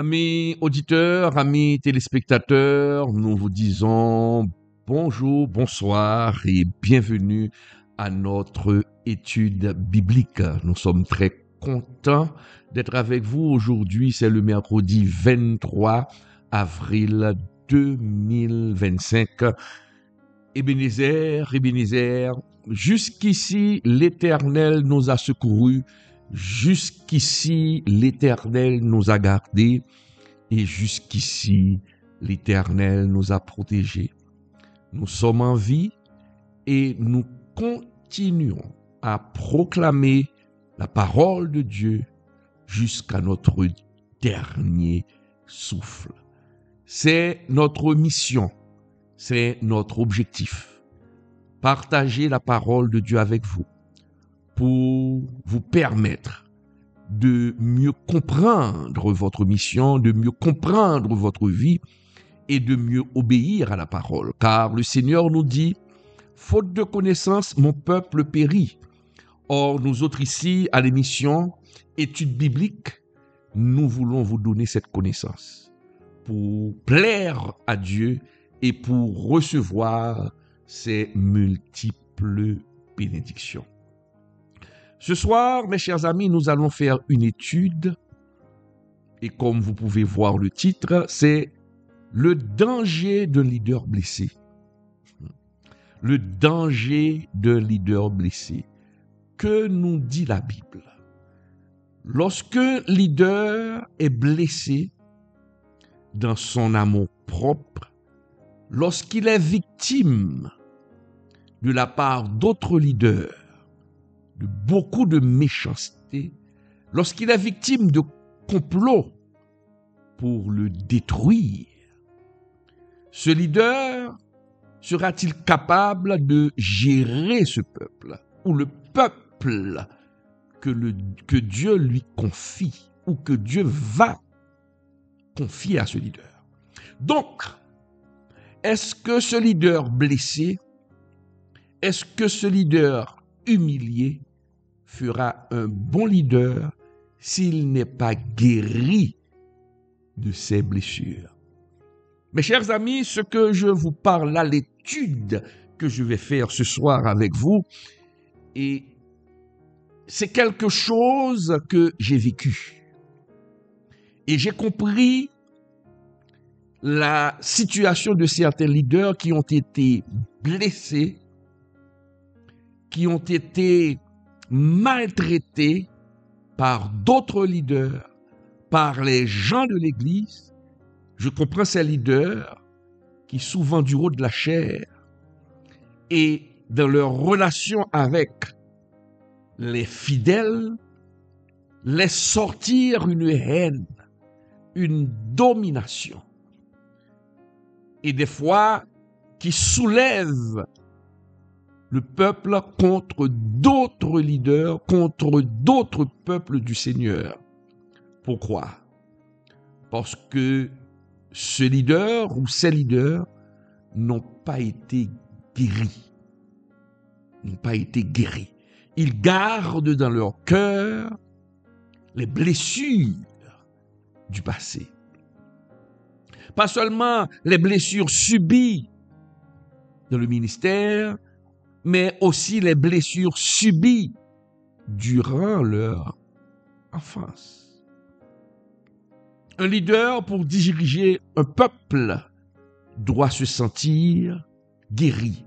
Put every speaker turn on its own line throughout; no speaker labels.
Amis auditeurs, amis téléspectateurs, nous vous disons bonjour, bonsoir et bienvenue à notre étude biblique. Nous sommes très contents d'être avec vous aujourd'hui. C'est le mercredi 23 avril 2025. Ebenezer, jusqu'ici l'Éternel nous a secourus, jusqu'ici l'Éternel nous a gardés, et jusqu'ici l'Éternel nous a protégés. Nous sommes en vie et nous continuons à proclamer la parole de Dieu jusqu'à notre dernier souffle. C'est notre mission. C'est notre objectif. Partager la parole de Dieu avec vous pour vous permettre de mieux comprendre votre mission, de mieux comprendre votre vie et de mieux obéir à la parole. Car le Seigneur nous dit, faute de connaissance, mon peuple périt. Or, nous autres ici, à l'émission Études bibliques, nous voulons vous donner cette connaissance pour plaire à Dieu et pour recevoir ses multiples bénédictions. Ce soir, mes chers amis, nous allons faire une étude et comme vous pouvez voir le titre, c'est le danger d'un leader blessé. Le danger d'un leader blessé. Que nous dit la Bible? Lorsqu'un leader est blessé dans son amour propre, lorsqu'il est victime de la part d'autres leaders, de beaucoup de méchanceté, lorsqu'il est victime de complots pour le détruire, ce leader sera-t-il capable de gérer ce peuple ou le peuple que Dieu lui confie ou que Dieu va confier à ce leader? Donc, est-ce que ce leader blessé, est-ce que ce leader humilié fera un bon leader s'il n'est pas guéri de ses blessures? Mes chers amis, ce que je vous parle là, l'étude que je vais faire ce soir avec vous, et c'est quelque chose que j'ai vécu. Et j'ai compris la situation de certains leaders qui ont été blessés, qui ont été maltraités par d'autres leaders, par les gens de l'Église. Je comprends ces leaders qui, souvent du haut de la chair et dans leur relation avec les fidèles, laissent sortir une haine, une domination. Et des fois, qui soulèvent le peuple contre d'autres leaders, contre d'autres peuples du Seigneur. Pourquoi? Parce que ce leader ou ces leaders n'ont pas été guéris. N'ont pas été guéris. Ils gardent dans leur cœur les blessures du passé. Pas seulement les blessures subies dans le ministère, mais aussi les blessures subies durant leur enfance. Un leader, pour diriger un peuple, doit se sentir guéri,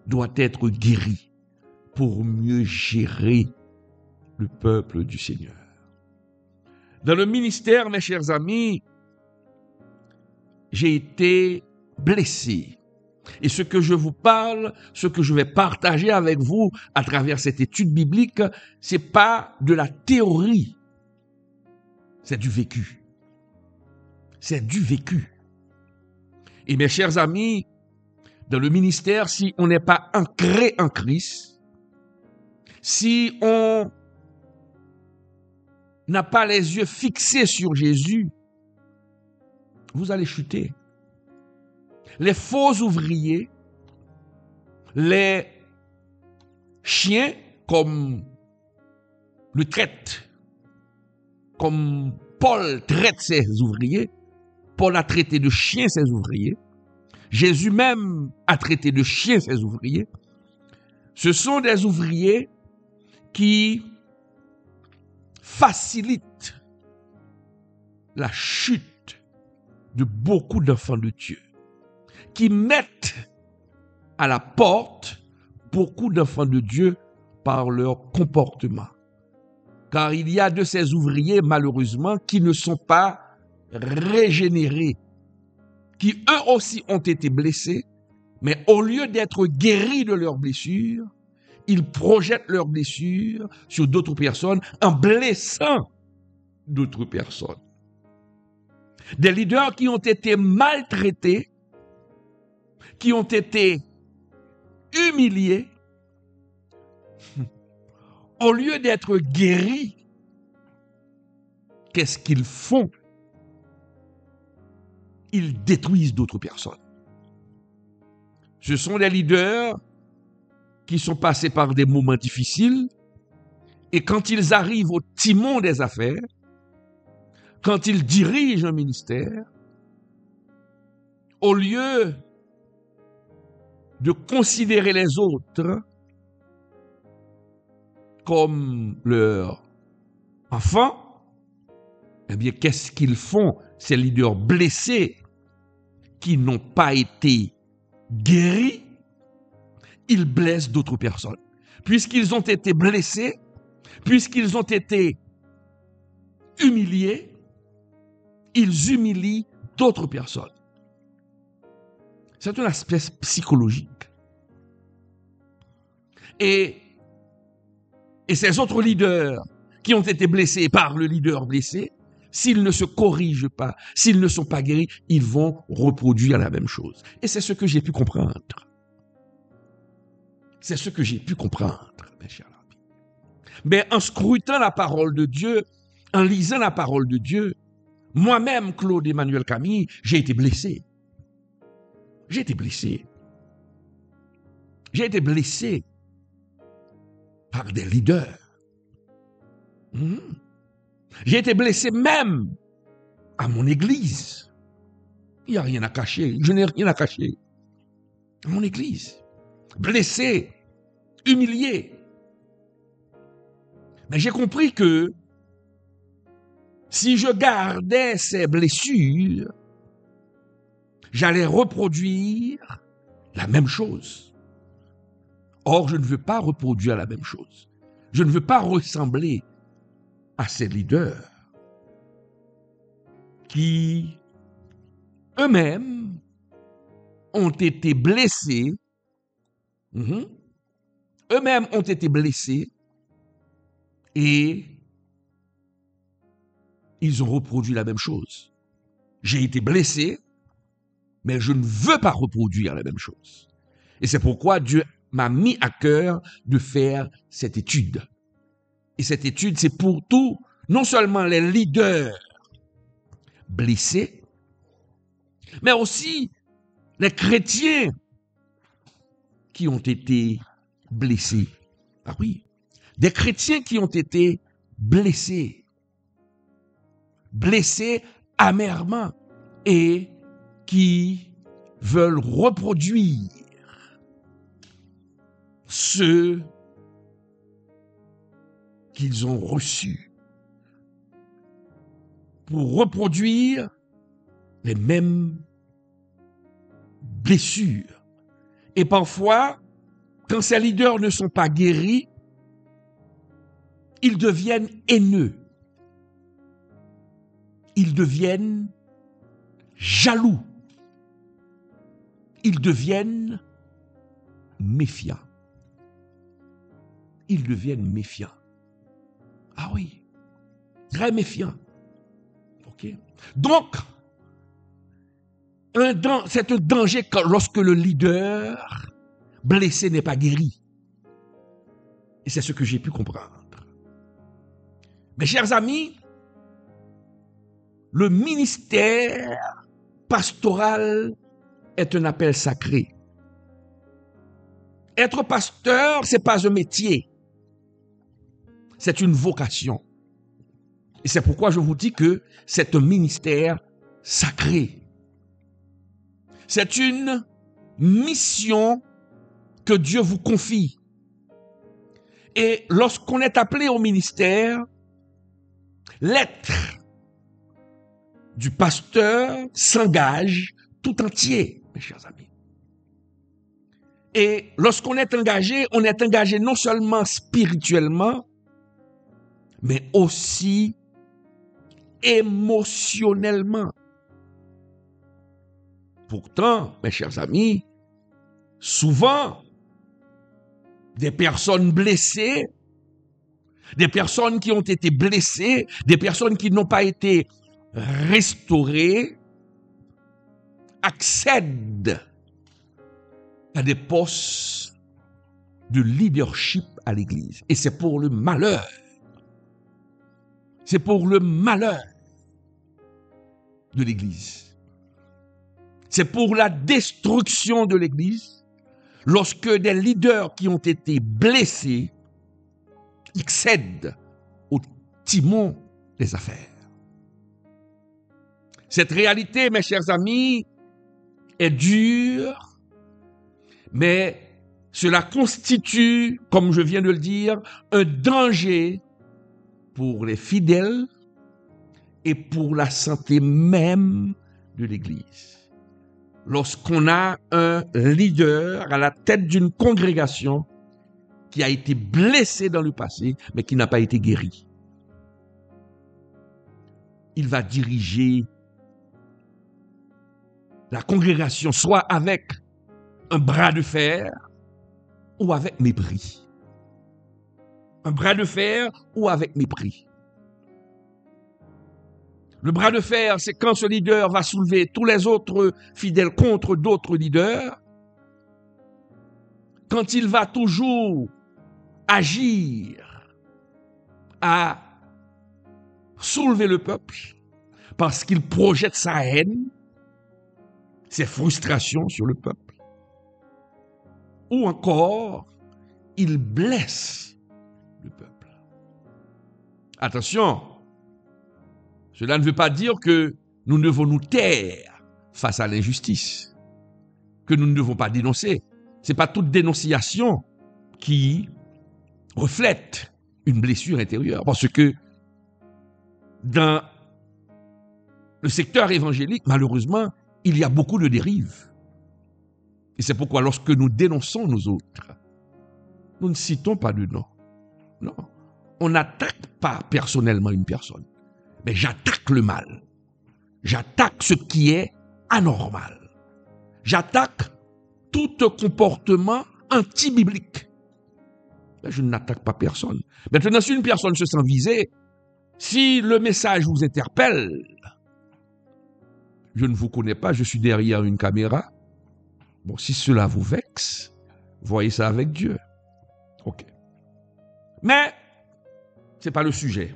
doit être guéri pour mieux gérer le peuple du Seigneur. Dans le ministère, mes chers amis, j'ai été blessé. Et ce que je vous parle, ce que je vais partager avec vous à travers cette étude biblique, c'est pas de la théorie, c'est du vécu. C'est du vécu. Et mes chers amis, dans le ministère, si on n'est pas ancré en Christ, si on n'a pas les yeux fixés sur Jésus, vous allez chuter. Les faux ouvriers, les chiens comme le traitent, comme Paul traite ses ouvriers. Paul a traité de chiens ses ouvriers. Jésus même a traité de chiens ses ouvriers. Ce sont des ouvriers qui facilitent la chute de beaucoup d'enfants de Dieu, qui mettent à la porte beaucoup d'enfants de Dieu par leur comportement. Car il y a de ces ouvriers, malheureusement, qui ne sont pas régénérés, qui eux aussi ont été blessés, mais au lieu d'être guéris de leurs blessures, ils projettent leurs blessures sur d'autres personnes en blessant d'autres personnes. Des leaders qui ont été maltraités, qui ont été humiliés, au lieu d'être guéris, qu'est-ce qu'ils font? Ils détruisent d'autres personnes. Ce sont des leaders qui sont passés par des moments difficiles et quand ils arrivent au timon des affaires, quand ils dirigent un ministère, au lieu de considérer les autres comme leurs enfants, eh bien, qu'est-ce qu'ils font? Ces leaders blessés qui n'ont pas été guéris, ils blessent d'autres personnes. Puisqu'ils ont été blessés, puisqu'ils ont été humiliés, ils humilient d'autres personnes. C'est un aspect psychologique. Et ces autres leaders qui ont été blessés par le leader blessé, s'ils ne se corrigent pas, s'ils ne sont pas guéris, ils vont reproduire la même chose. Et c'est ce que j'ai pu comprendre. C'est ce que j'ai pu comprendre, mes chers amis. Mais en scrutant la parole de Dieu, en lisant la parole de Dieu, moi-même, Claude Emmanuel Camille, j'ai été blessé. J'ai été blessé. J'ai été blessé par des leaders. J'ai été blessé même à mon église. Il n'y a rien à cacher. Je n'ai rien à cacher. À mon église. Blessé, humilié. Mais j'ai compris que si je gardais ces blessures, j'allais reproduire la même chose. Or, je ne veux pas reproduire la même chose. Je ne veux pas ressembler à ces leaders qui, eux-mêmes, ont été blessés. Eux-mêmes ont été blessés et ils ont reproduit la même chose. J'ai été blessé, mais je ne veux pas reproduire la même chose. Et c'est pourquoi Dieu m'a mis à cœur de faire cette étude. Et cette étude, c'est pour tous, non seulement les leaders blessés, mais aussi les chrétiens qui ont été blessés. Ah oui, des chrétiens qui ont été blessés. Blessés amèrement et qui veulent reproduire ce qu'ils ont reçu pour reproduire les mêmes blessures. Et parfois, quand ces leaders ne sont pas guéris, ils deviennent haineux. Ils deviennent jaloux. Ils deviennent méfiants. Ils deviennent méfiants. Ah oui, très méfiants. Ok. Donc, c'est un danger lorsque le leader blessé n'est pas guéri. Et c'est ce que j'ai pu comprendre. Mes chers amis, le ministère pastoral est un appel sacré. Être pasteur, c'est pas un métier. C'est une vocation. Et c'est pourquoi je vous dis que c'est un ministère sacré. C'est une mission que Dieu vous confie. Et lorsqu'on est appelé au ministère, l'être du pasteur s'engage tout entier, mes chers amis. Et lorsqu'on est engagé, on est engagé non seulement spirituellement, mais aussi émotionnellement. Pourtant, mes chers amis, souvent, des personnes blessées, des personnes qui ont été blessées, des personnes qui n'ont pas été restaurées, accèdent à des postes de leadership à l'Église. Et c'est pour le malheur. C'est pour le malheur de l'Église. C'est pour la destruction de l'Église lorsque des leaders qui ont été blessés accèdent au timon des affaires. Cette réalité, mes chers amis, est dure, mais cela constitue, comme je viens de le dire, un danger pour les fidèles et pour la santé même de l'Église. Lorsqu'on a un leader à la tête d'une congrégation qui a été blessé dans le passé, mais qui n'a pas été guéri, il va diriger la congrégation soit avec un bras de fer ou avec mépris. Un bras de fer ou avec mépris. Le bras de fer, c'est quand ce leader va soulever tous les autres fidèles contre d'autres leaders, quand il va toujours agir à soulever le peuple, parce qu'il projette sa haine, ses frustrations sur le peuple, ou encore, il blesse le peuple. Attention, cela ne veut pas dire que nous devons nous taire face à l'injustice, que nous ne devons pas dénoncer. Ce n'est pas toute dénonciation qui reflète une blessure intérieure, parce que dans le secteur évangélique, malheureusement, il y a beaucoup de dérives. Et c'est pourquoi lorsque nous dénonçons nous autres, nous ne citons pas de nom. Non, on n'attaque pas personnellement une personne. Mais j'attaque le mal. J'attaque ce qui est anormal. J'attaque tout comportement anti-biblique. Mais je n'attaque pas personne. Maintenant, si une personne se sent visée, si le message vous interpelle, je ne vous connais pas, je suis derrière une caméra. Bon, si cela vous vexe, voyez ça avec Dieu. Ok. Mais, ce n'est pas le sujet.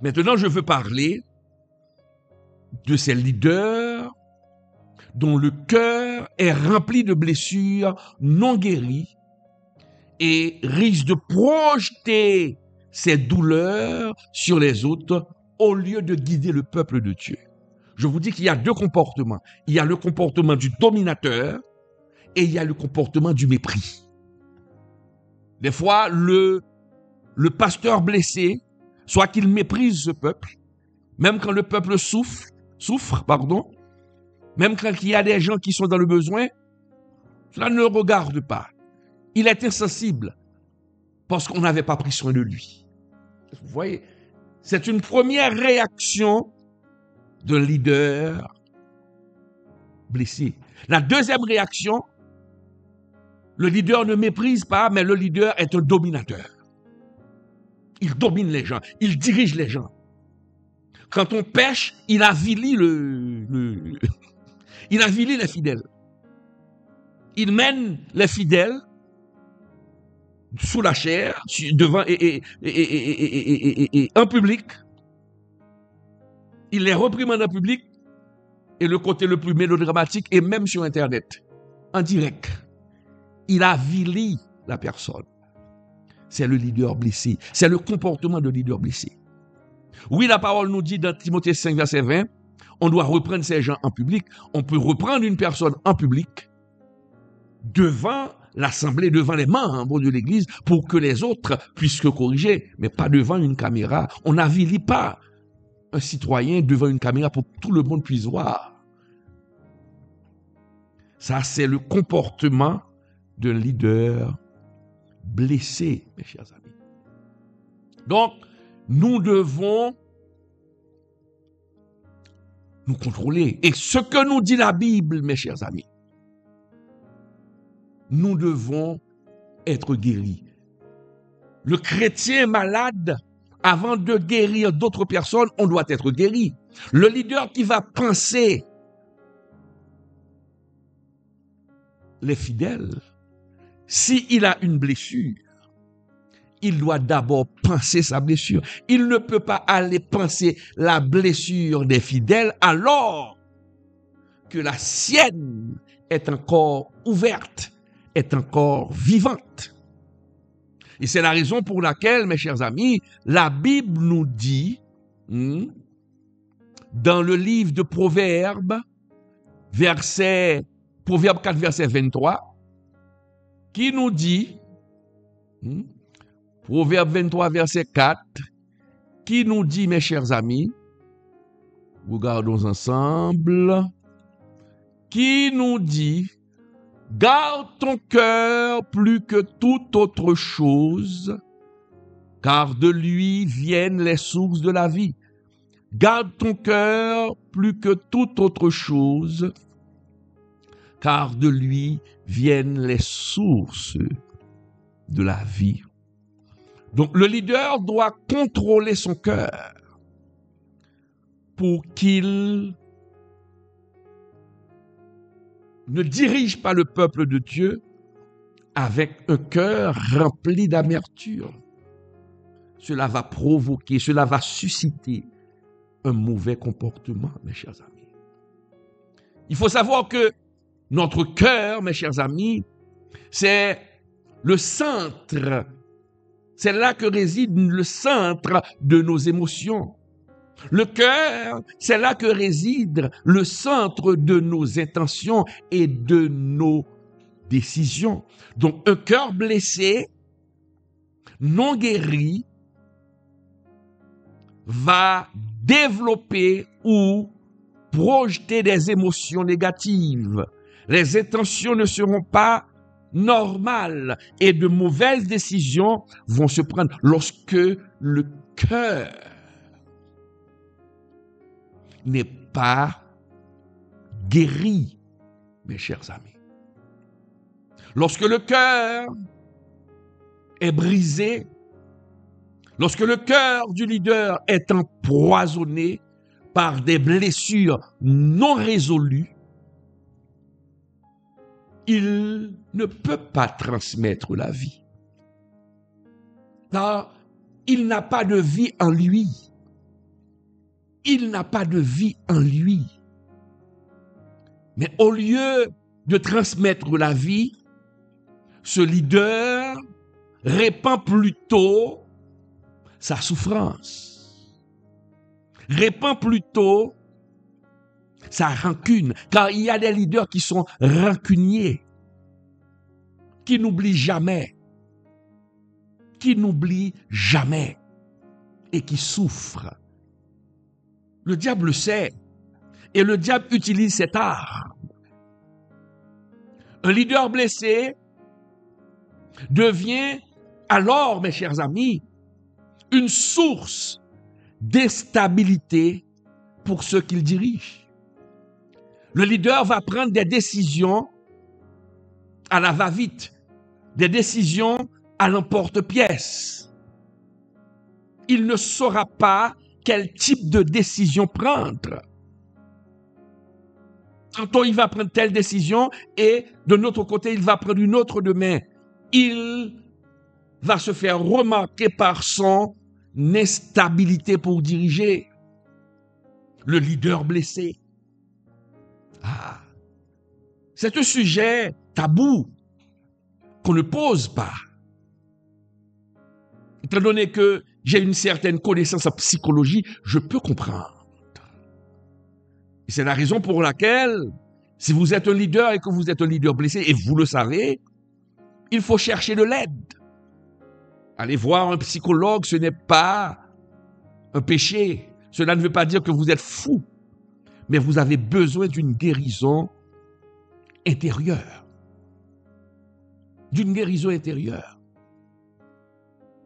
Maintenant, je veux parler de ces leaders dont le cœur est rempli de blessures non guéries et risque de projeter ces douleurs sur les autres au lieu de guider le peuple de Dieu. Je vous dis qu'il y a deux comportements. Il y a le comportement du dominateur et il y a le comportement du mépris. Des fois, le pasteur blessé, soit qu'il méprise ce peuple, même quand le peuple souffre, même quand il y a des gens qui sont dans le besoin, cela ne le regarde pas. Il est insensible parce qu'on n'avait pas pris soin de lui. Vous voyez, c'est une première réaction d'un leader blessé. La deuxième réaction, le leader ne méprise pas, mais le leader est un dominateur. Il domine les gens, il dirige les gens. Quand on pêche, il avilit il avilit les fidèles. Il mène les fidèles sous la chair, devant et en public. Il les reprimande en public et le côté le plus mélodramatique est même sur Internet, en direct. Il avilit la personne. C'est le leader blessé. C'est le comportement de leader blessé. Oui, la parole nous dit dans Timothée 5, verset 20, on doit reprendre ces gens en public. On peut reprendre une personne en public devant l'assemblée, devant les membres de l'Église pour que les autres puissent se corriger, mais pas devant une caméra. On n'avilit pas un citoyen devant une caméra pour que tout le monde puisse voir. Ça, c'est le comportement d'un leader blessé, mes chers amis. Donc, nous devons nous contrôler. Et ce que nous dit la Bible, mes chers amis, nous devons être guéris. Le chrétien malade, avant de guérir d'autres personnes, on doit être guéri. Le leader qui va penser les fidèles, s'il a une blessure, il doit d'abord penser sa blessure. Il ne peut pas aller penser la blessure des fidèles alors que la sienne est encore ouverte, est encore vivante. Et c'est la raison pour laquelle, mes chers amis, la Bible nous dit, dans le livre de Proverbes, Proverbe 4, verset 23, qui nous dit, Proverbe 23, verset 4, qui nous dit, mes chers amis, regardons ensemble, qui nous dit, garde ton cœur plus que toute autre chose, car de lui viennent les sources de la vie. Garde ton cœur plus que toute autre chose, car de lui viennent les sources de la vie. Donc le leader doit contrôler son cœur pour qu'il ne dirige pas le peuple de Dieu avec un cœur rempli d'amertume. Cela va provoquer, cela va susciter un mauvais comportement, mes chers amis. Il faut savoir que notre cœur, mes chers amis, c'est le centre, c'est là que réside le centre de nos émotions. Le cœur, c'est là que réside le centre de nos intentions et de nos décisions. Donc, un cœur blessé, non guéri, va développer ou projeter des émotions négatives. Les intentions ne seront pas normales et de mauvaises décisions vont se prendre lorsque le cœur n'est pas guéri, mes chers amis. Lorsque le cœur est brisé, lorsque le cœur du leader est empoisonné par des blessures non résolues, il ne peut pas transmettre la vie. Car il n'a pas de vie en lui. Il n'a pas de vie en lui. Mais au lieu de transmettre la vie, ce leader répand plutôt sa souffrance, répand plutôt sa rancune, car il y a des leaders qui sont rancuniers, qui n'oublient jamais et qui souffrent. Le diable le sait et le diable utilise cette arme. Un leader blessé devient alors, mes chers amis, une source d'instabilité pour ceux qu'il dirige. Le leader va prendre des décisions à la va-vite, des décisions à l'emporte-pièce. Il ne saura pas quel type de décision prendre. Tantôt, il va prendre telle décision et de notre côté, il va prendre une autre demain. Il va se faire remarquer par son instabilité pour diriger. Le leader blessé. C'est un sujet tabou qu'on ne pose pas. Étant donné qu'il j'ai une certaine connaissance en psychologie, je peux comprendre. Et c'est la raison pour laquelle, si vous êtes un leader et que vous êtes un leader blessé, et vous le savez, il faut chercher de l'aide. Aller voir un psychologue, ce n'est pas un péché. Cela ne veut pas dire que vous êtes fou, mais vous avez besoin d'une guérison intérieure. D'une guérison intérieure.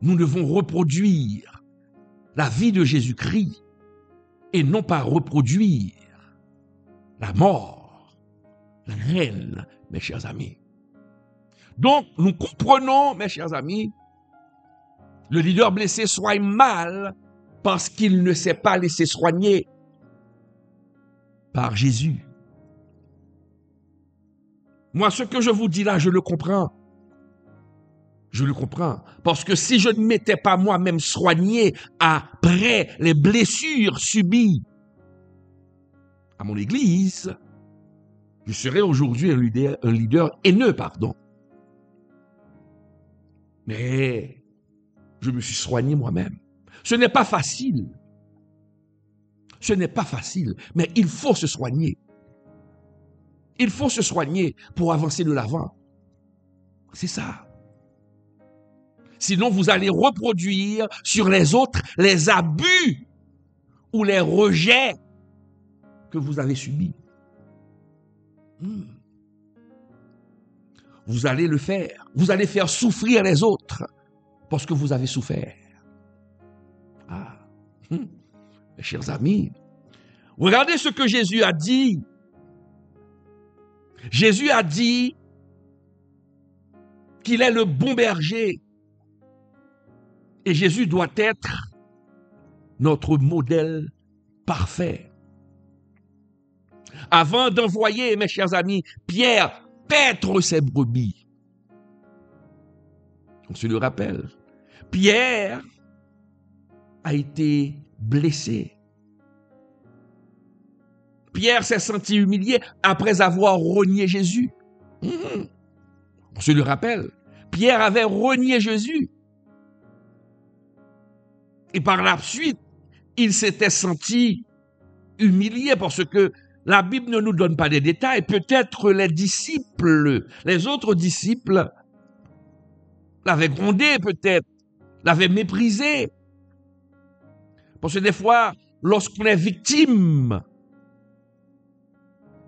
Nous devons reproduire la vie de Jésus-Christ et non pas reproduire la mort, la haine, mes chers amis. Donc, nous comprenons, mes chers amis, le leader blessé soit mal parce qu'il ne s'est pas laissé soigner par Jésus. Moi, ce que je vous dis là, je le comprends. Je le comprends. Parce que si je ne m'étais pas moi-même soigné après les blessures subies à mon église, je serais aujourd'hui un leader haineux, pardon. Mais je me suis soigné moi-même. Ce n'est pas facile. Ce n'est pas facile, mais il faut se soigner. Il faut se soigner pour avancer de l'avant. C'est ça. Sinon, vous allez reproduire sur les autres les abus ou les rejets que vous avez subis. Vous allez le faire. Vous allez faire souffrir les autres parce que vous avez souffert. Mes chers amis, regardez ce que Jésus a dit. Jésus a dit qu'il est le bon berger. Et Jésus doit être notre modèle parfait. Avant d'envoyer, mes chers amis, Pierre paître ses brebis, on se le rappelle, Pierre a été blessé. Pierre s'est senti humilié après avoir renié Jésus. On se le rappelle, Pierre avait renié Jésus. Et par la suite, il s'était senti humilié parce que la Bible ne nous donne pas des détails. Peut-être les autres disciples l'avaient grondé peut-être, l'avaient méprisé. Parce que des fois, lorsqu'on est victime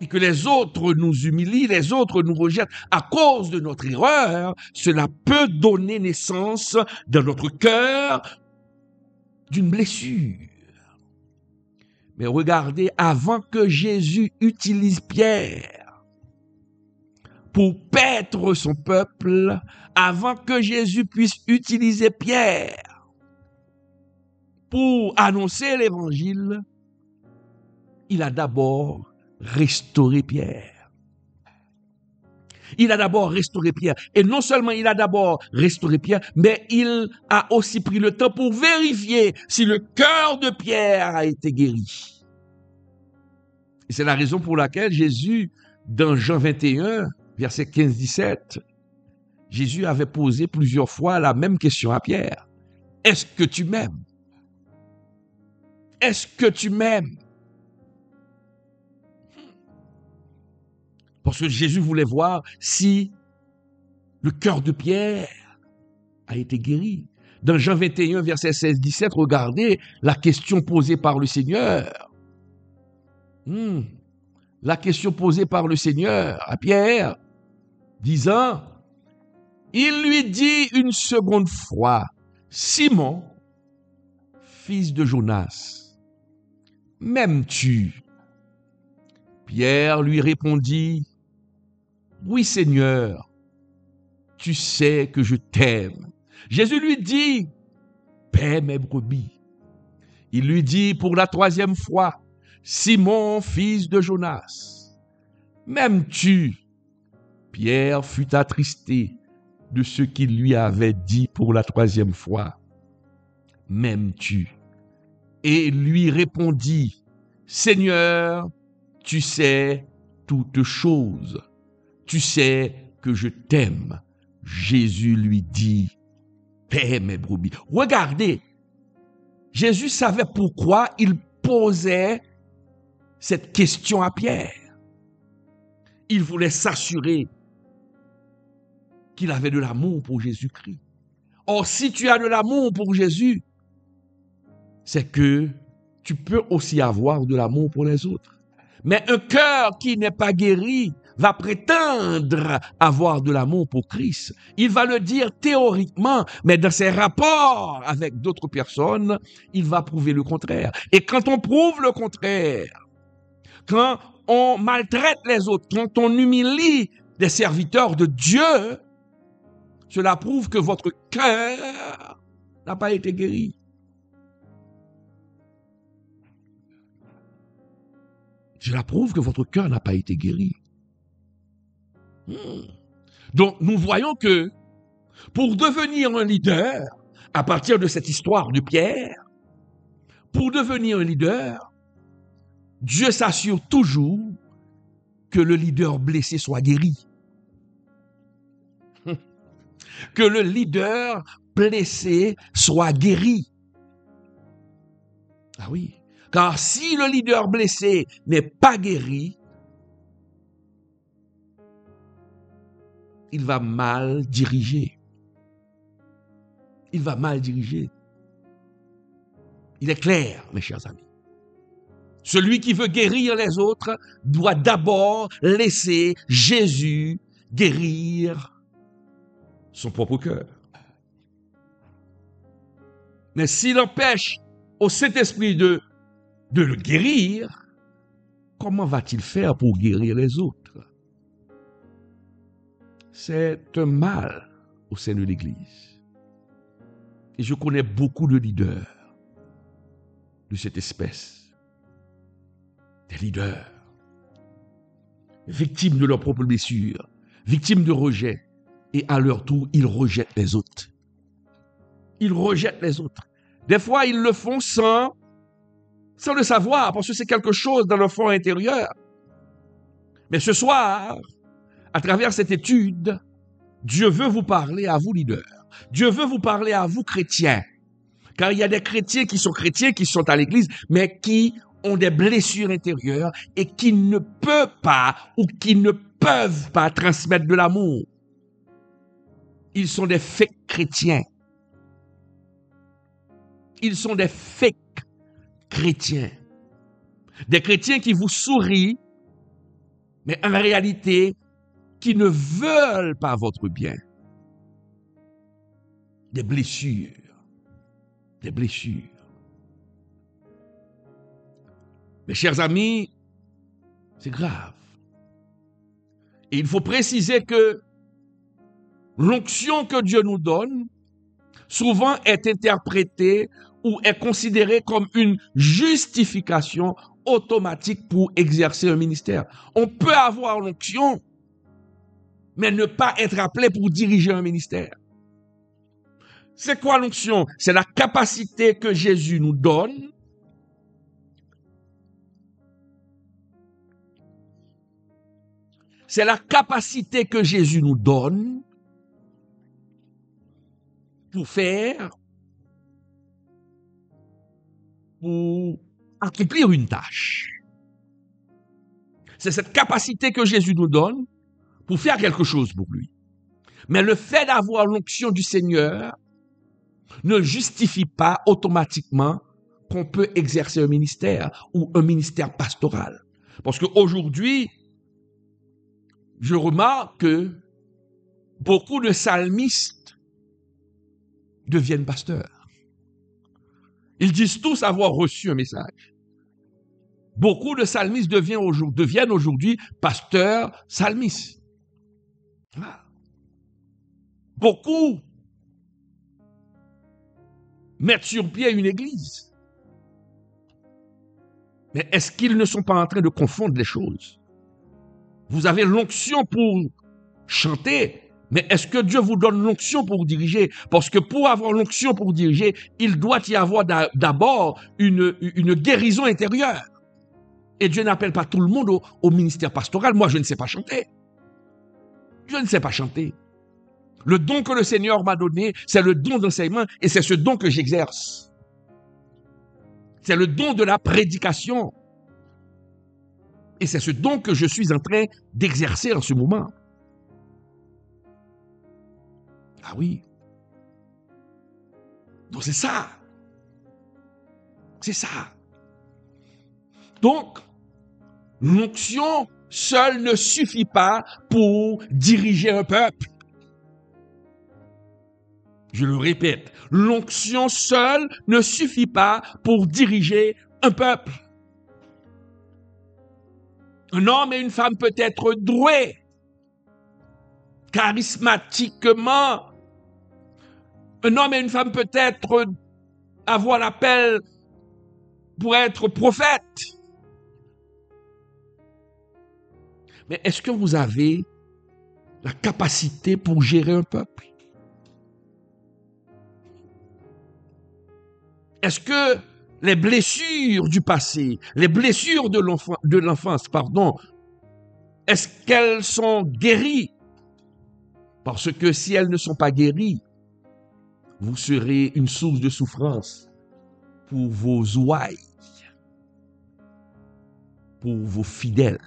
et que les autres nous humilient, les autres nous rejettent à cause de notre erreur, cela peut donner naissance dans notre cœur d'une blessure. Mais regardez, avant que Jésus utilise Pierre pour paître son peuple, avant que Jésus puisse utiliser Pierre pour annoncer l'évangile, il a d'abord restauré Pierre. Il a d'abord restauré Pierre. Et non seulement il a d'abord restauré Pierre, mais il a aussi pris le temps pour vérifier si le cœur de Pierre a été guéri. Et c'est la raison pour laquelle Jésus, dans Jean 21, verset 15-17, Jésus avait posé plusieurs fois la même question à Pierre. Est-ce que tu m'aimes? Est-ce que tu m'aimes? Parce que Jésus voulait voir si le cœur de Pierre a été guéri. Dans Jean 21, verset 16-17, regardez la question posée par le Seigneur. La question posée par le Seigneur à Pierre, disant, il lui dit une seconde fois, Simon, fils de Jonas, m'aimes-tu? Pierre lui répondit, oui Seigneur, tu sais que je t'aime. Jésus lui dit, paie mes brebis. Il lui dit pour la troisième fois, Simon, fils de Jonas, m'aimes-tu? Pierre fut attristé de ce qu'il lui avait dit pour la troisième fois. M'aimes-tu? Et lui répondit, Seigneur, tu sais toutes choses. Tu sais que je t'aime. Jésus lui dit, paie mes brebis. Regardez, Jésus savait pourquoi il posait cette question à Pierre. Il voulait s'assurer qu'il avait de l'amour pour Jésus-Christ. Or, si tu as de l'amour pour Jésus, c'est que tu peux aussi avoir de l'amour pour les autres. Mais un cœur qui n'est pas guéri va prétendre avoir de l'amour pour Christ. Il va le dire théoriquement, mais dans ses rapports avec d'autres personnes, il va prouver le contraire. Et quand on prouve le contraire, quand on maltraite les autres, quand on humilie des serviteurs de Dieu, cela prouve que votre cœur n'a pas été guéri. Cela prouve que votre cœur n'a pas été guéri. Donc, nous voyons que pour devenir un leader, à partir de cette histoire de Pierre, pour devenir un leader, Dieu s'assure toujours que le leader blessé soit guéri. Que le leader blessé soit guéri. Ah oui. Car si le leader blessé n'est pas guéri, il va mal diriger. Il va mal diriger. Il est clair, mes chers amis. Celui qui veut guérir les autres doit d'abord laisser Jésus guérir son propre cœur. Mais s'il empêche au Saint-Esprit de le guérir, comment va-t-il faire pour guérir les autres? C'est un mal au sein de l'Église. Et je connais beaucoup de leaders de cette espèce. Des leaders victimes de leurs propres blessures, victimes de rejet. Et à leur tour, ils rejettent les autres. Ils rejettent les autres. Des fois, ils le font sans le savoir, parce que c'est quelque chose dans leur fond intérieur. Mais ce soir, à travers cette étude, Dieu veut vous parler à vous, leaders. Dieu veut vous parler à vous, chrétiens. Car il y a des chrétiens qui sont à l'église, mais qui ont des blessures intérieures et qui ne peuvent pas ou qui ne peuvent pas transmettre de l'amour. Ils sont des fake chrétiens. Ils sont des fake chrétiens. Des chrétiens qui vous sourient, mais en réalité, qui ne veulent pas votre bien. Des blessures. Des blessures. Mes chers amis, c'est grave. Et il faut préciser que l'onction que Dieu nous donne, souvent est interprétée ou est considérée comme une justification automatique pour exercer un ministère. On peut avoir l'onction, mais ne pas être appelé pour diriger un ministère. C'est quoi l'onction? C'est la capacité que Jésus nous donne C'est la capacité que Jésus nous donne pour accomplir une tâche. C'est cette capacité que Jésus nous donne pour faire quelque chose pour lui. Mais le fait d'avoir l'onction du Seigneur ne justifie pas automatiquement qu'on peut exercer un ministère ou un ministère pastoral. Parce qu'aujourd'hui, je remarque que beaucoup de psalmistes deviennent pasteurs. Ils disent tous avoir reçu un message. Beaucoup de psalmistes deviennent aujourd'hui pasteurs psalmistes. Beaucoup mettent sur pied une église. Mais est-ce qu'ils ne sont pas en train de confondre les choses? Vous avez l'onction pour chanter, mais est-ce que Dieu vous donne l'onction pour diriger? Parce que pour avoir l'onction pour diriger, il doit y avoir d'abord une guérison intérieure. Et Dieu n'appelle pas tout le monde au ministère pastoral. Moi, je ne sais pas chanter. Je ne sais pas chanter. Le don que le Seigneur m'a donné, c'est le don d'enseignement et c'est ce don que j'exerce. C'est le don de la prédication. Et c'est ce don que je suis en train d'exercer en ce moment. Ah oui. Donc c'est ça. C'est ça. Donc, l'onction seule ne suffit pas pour diriger un peuple. Je le répète, l'onction seule ne suffit pas pour diriger un peuple. Un homme et une femme peut être doués, charismatiquement. Un homme et une femme peut être avoir l'appel pour être prophète. Mais est-ce que vous avez la capacité pour gérer un peuple? Est-ce que les blessures du passé, les blessures de l'enfance, est-ce qu'elles sont guéries? Parce que si elles ne sont pas guéries, vous serez une source de souffrance pour vos ouailles, pour vos fidèles,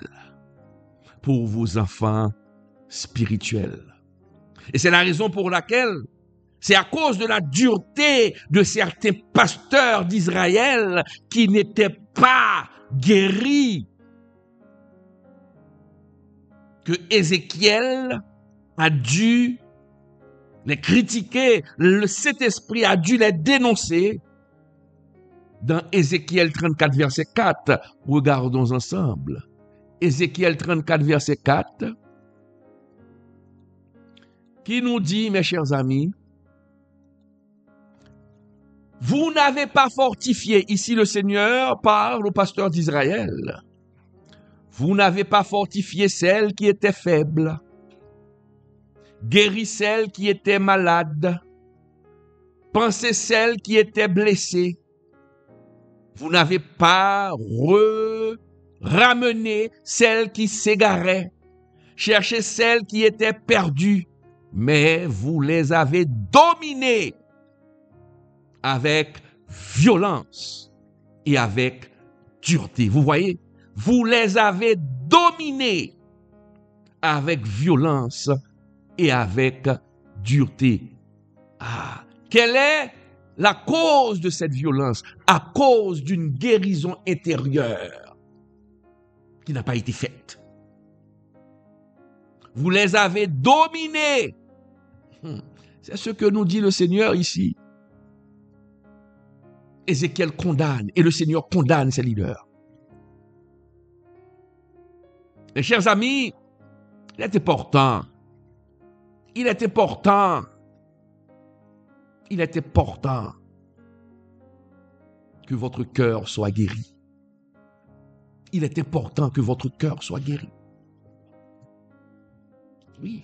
pour vos enfants spirituels. Et c'est la raison pour laquelle c'est à cause de la dureté de certains pasteurs d'Israël qui n'étaient pas guéris que Ézéchiel a dû les critiquer, le Saint-Esprit a dû les dénoncer. Dans Ézéchiel 34, verset 4, regardons ensemble. Ézéchiel 34, verset 4, qui nous dit, mes chers amis, vous n'avez pas fortifié, ici le Seigneur parle au pasteur d'Israël, vous n'avez pas fortifié celle qui était faible, guéri celle qui était malade, pensé celle qui était blessée, vous n'avez pas ramené celle qui s'égarait, cherché celle qui était perdue, mais vous les avez dominés avec violence et avec dureté. Vous voyez, vous les avez dominés avec violence et avec dureté. Ah, quelle est la cause de cette violence? À cause d'une guérison intérieure qui n'a pas été faite. Vous les avez dominés. C'est ce que nous dit le Seigneur ici. Ézéchiel condamne et le Seigneur condamne ses leaders. Mes chers amis, il est important que votre cœur soit guéri. Il est important que votre cœur soit guéri. Oui,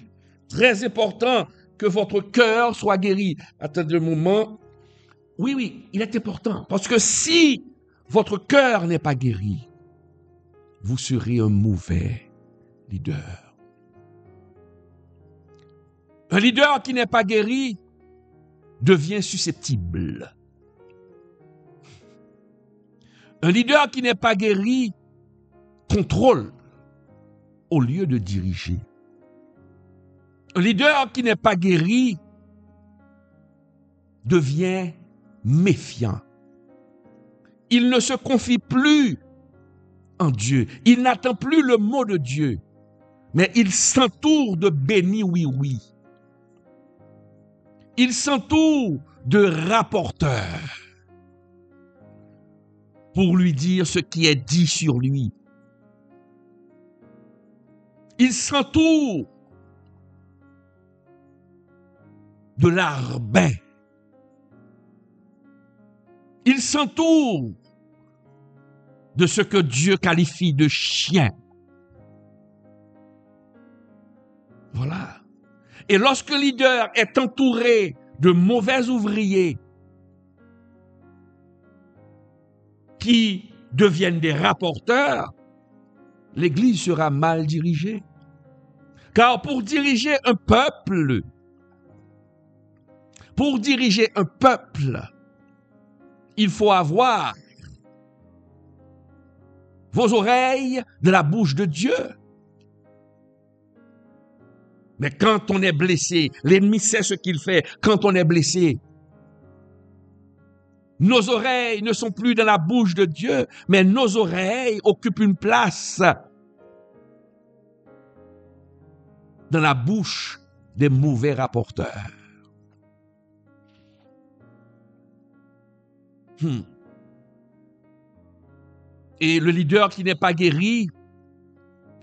très important que votre cœur soit guéri. Attendez un moment. Oui, il est important. Parce que si votre cœur n'est pas guéri, vous serez un mauvais leader. Un leader qui n'est pas guéri devient susceptible. Un leader qui n'est pas guéri contrôle au lieu de diriger. Un leader qui n'est pas guéri devient méfiant. Il ne se confie plus en Dieu. Il n'attend plus le mot de Dieu. Mais il s'entoure de bénis oui. Il s'entoure de rapporteurs pour lui dire ce qui est dit sur lui. Il s'entoure de larbin. Il s'entoure de ce que Dieu qualifie de chien. Voilà. Et lorsque le leader est entouré de mauvais ouvriers qui deviennent des rapporteurs, l'Église sera mal dirigée. Car pour diriger un peuple, il faut avoir vos oreilles de la bouche de Dieu. Mais quand on est blessé, l'ennemi sait ce qu'il fait quand on est blessé. Nos oreilles ne sont plus dans la bouche de Dieu, mais nos oreilles occupent une place dans la bouche des mauvais rapporteurs. Et le leader qui n'est pas guéri,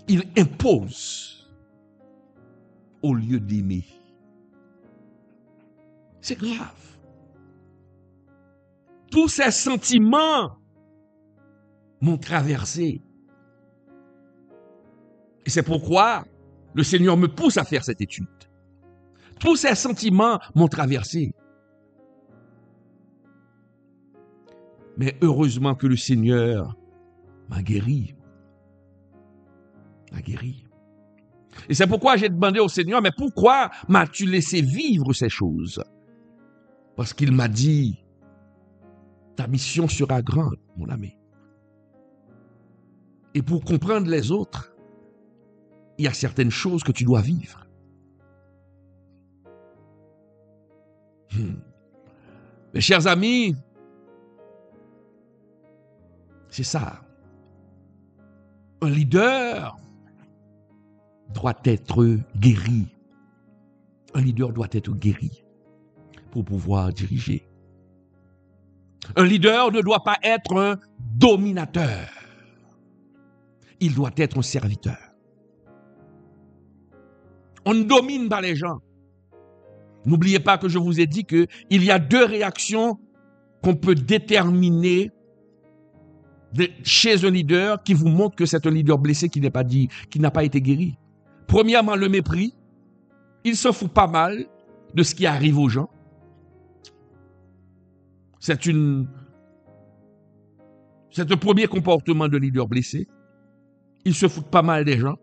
il impose au lieu d'aimer. C'est grave. Tous ces sentiments m'ont traversé. Et c'est pourquoi le Seigneur me pousse à faire cette étude. Tous ces sentiments m'ont traversé. Mais heureusement que le Seigneur m'a guéri. M'a guéri. Et c'est pourquoi j'ai demandé au Seigneur, mais pourquoi m'as-tu laissé vivre ces choses? Parce qu'il m'a dit, ta mission sera grande, mon ami. Et pour comprendre les autres, il y a certaines choses que tu dois vivre. Mes chers amis, c'est ça. Un leader doit être guéri. Un leader doit être guéri pour pouvoir diriger. Un leader ne doit pas être un dominateur. Il doit être un serviteur. On ne domine pas les gens. N'oubliez pas que je vous ai dit qu'il y a 2 réactions qu'on peut déterminer chez un leader qui vous montre que c'est un leader blessé qui n'a pas été guéri. Premièrement, le mépris. Il se fout pas mal de ce qui arrive aux gens. C'est un premier comportement de leader blessé. Il se fout pas mal des gens.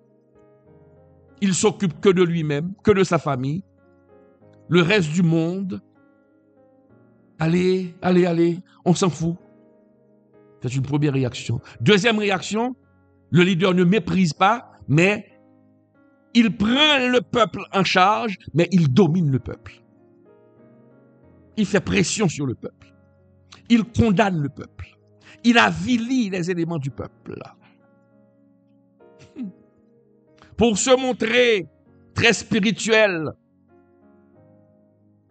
Il s'occupe que de lui-même, que de sa famille. Le reste du monde, allez, on s'en fout. C'est une première réaction. Deuxième réaction, le leader ne méprise pas, mais il prend le peuple en charge, mais il domine le peuple. Il fait pression sur le peuple. Il condamne le peuple. Il avilit les éléments du peuple. Pour se montrer très spirituel,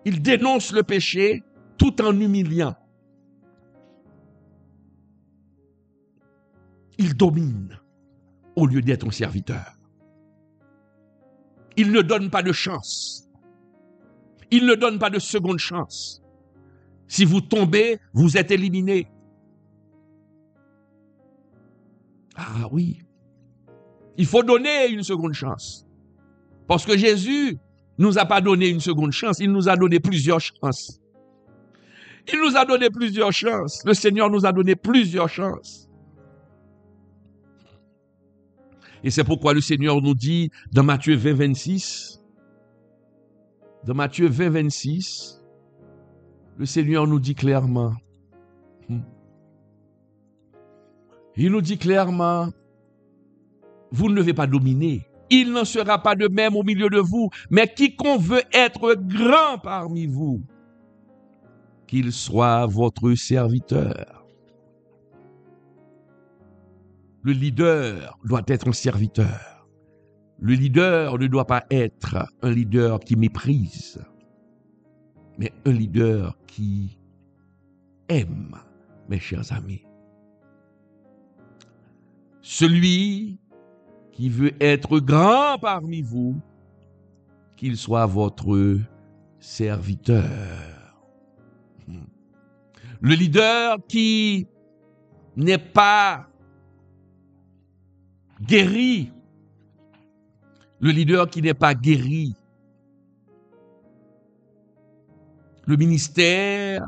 il dénonce le péché tout en humiliant. Il domine au lieu d'être un serviteur. Il ne donne pas de chance. Il ne donne pas de seconde chance. Si vous tombez, vous êtes éliminé. Ah oui. Il faut donner une seconde chance. Parce que Jésus ne nous a pas donné une seconde chance, il nous a donné plusieurs chances. Il nous a donné plusieurs chances. Le Seigneur nous a donné plusieurs chances. Et c'est pourquoi le Seigneur nous dit dans Matthieu 20, 26, le Seigneur nous dit clairement, il nous dit clairement, vous ne devez pas dominer. Il n'en sera pas de même au milieu de vous, mais quiconque veut être grand parmi vous, qu'il soit votre serviteur. Le leader doit être un serviteur. Le leader ne doit pas être un leader qui méprise, mais un leader qui aime, mes chers amis. Celui qui veut être grand parmi vous, qu'il soit votre serviteur. Le leader qui n'est pas guéri, le leader qui n'est pas guéri, le ministère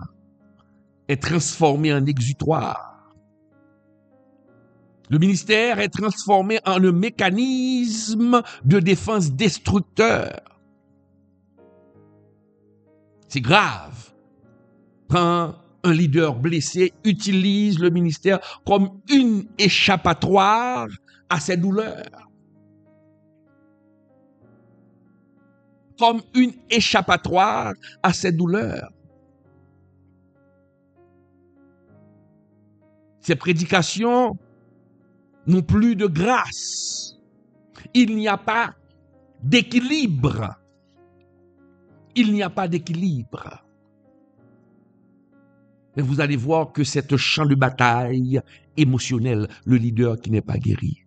est transformé en exutoire. Le ministère est transformé en un mécanisme de défense destructeur. C'est grave quand un leader blessé utilise le ministère comme une échappatoire à ses douleurs. Comme une échappatoire à ses douleurs. Ces prédications n'ont plus de grâce. Il n'y a pas d'équilibre. Il n'y a pas d'équilibre. Mais vous allez voir que c'est un champ de bataille émotionnel, le leader qui n'est pas guéri.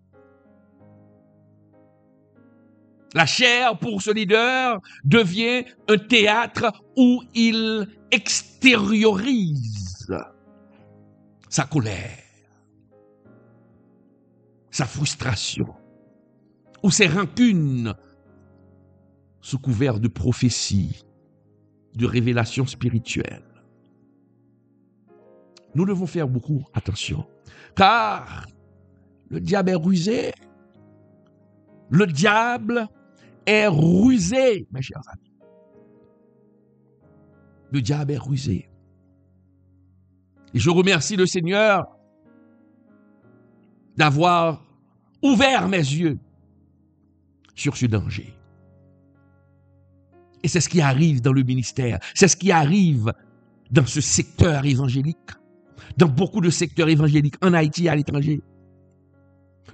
La chair, pour ce leader, devient un théâtre où il extériorise sa colère, sa frustration, ou ses rancunes sous couvert de prophétie, de révélation spirituelle. Nous devons faire beaucoup attention, car le diable est rusé. Le diable est rusé, mes chers amis. Le diable est rusé. Et je remercie le Seigneur d'avoir ouvert mes yeux sur ce danger. Et c'est ce qui arrive dans le ministère. C'est ce qui arrive dans ce secteur évangélique. Dans beaucoup de secteurs évangéliques, en Haïti et à l'étranger.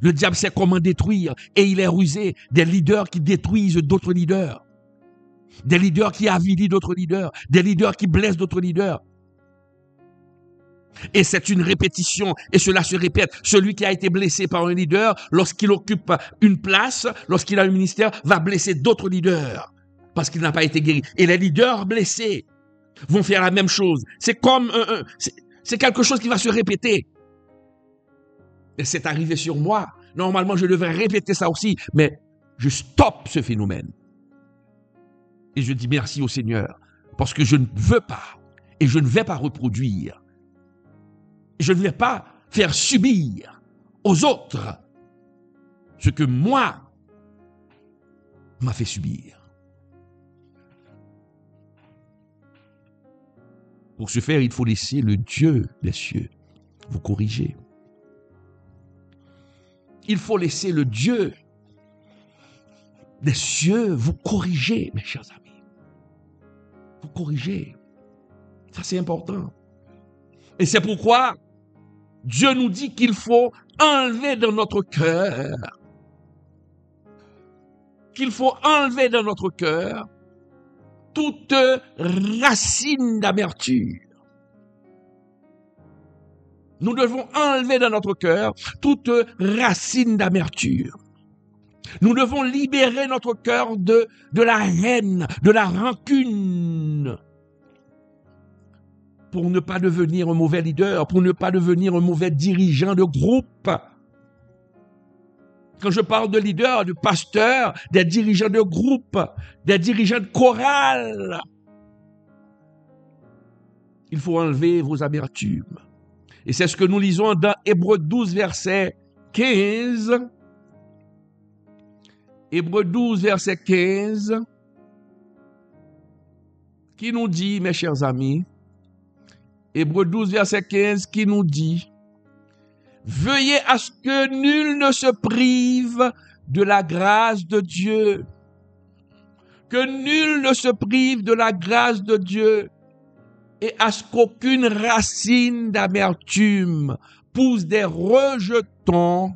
Le diable sait comment détruire et il est rusé des leaders qui détruisent d'autres leaders. Des leaders qui avilissent d'autres leaders. Des leaders qui blessent d'autres leaders. Et c'est une répétition et cela se répète. Celui qui a été blessé par un leader, lorsqu'il occupe une place, lorsqu'il a un ministère, va blesser d'autres leaders parce qu'il n'a pas été guéri. Et les leaders blessés vont faire la même chose. C'est comme c'est quelque chose qui va se répéter. Et c'est arrivé sur moi. Normalement, je devrais répéter ça aussi, mais je stoppe ce phénomène. Et je dis merci au Seigneur, parce que je ne veux pas, et je ne vais pas reproduire. Je ne vais pas faire subir aux autres ce que moi m'a fait subir. Pour ce faire, il faut laisser le Dieu des cieux vous corriger. Il faut laisser le Dieu des cieux vous corriger, mes chers amis. Vous corriger. Ça, c'est important. Et c'est pourquoi Dieu nous dit qu'il faut enlever dans notre cœur, toute racine d'amertume. Nous devons enlever dans notre cœur toute racine d'amertume. Nous devons libérer notre cœur de la haine, de la rancune, pour ne pas devenir un mauvais leader, pour ne pas devenir un mauvais dirigeant de groupe. Quand je parle de leader, de pasteur, des dirigeants de groupe, des dirigeants de chorale, il faut enlever vos amertumes. Et c'est ce que nous lisons dans Hébreux 12, verset 15. Hébreux 12, verset 15, qui nous dit, mes chers amis, Hébreux 12, verset 15, qui nous dit, « Veuillez à ce que nul ne se prive de la grâce de Dieu. » Que nul ne se prive de la grâce de Dieu. Et à ce qu'aucune racine d'amertume pousse des rejetons,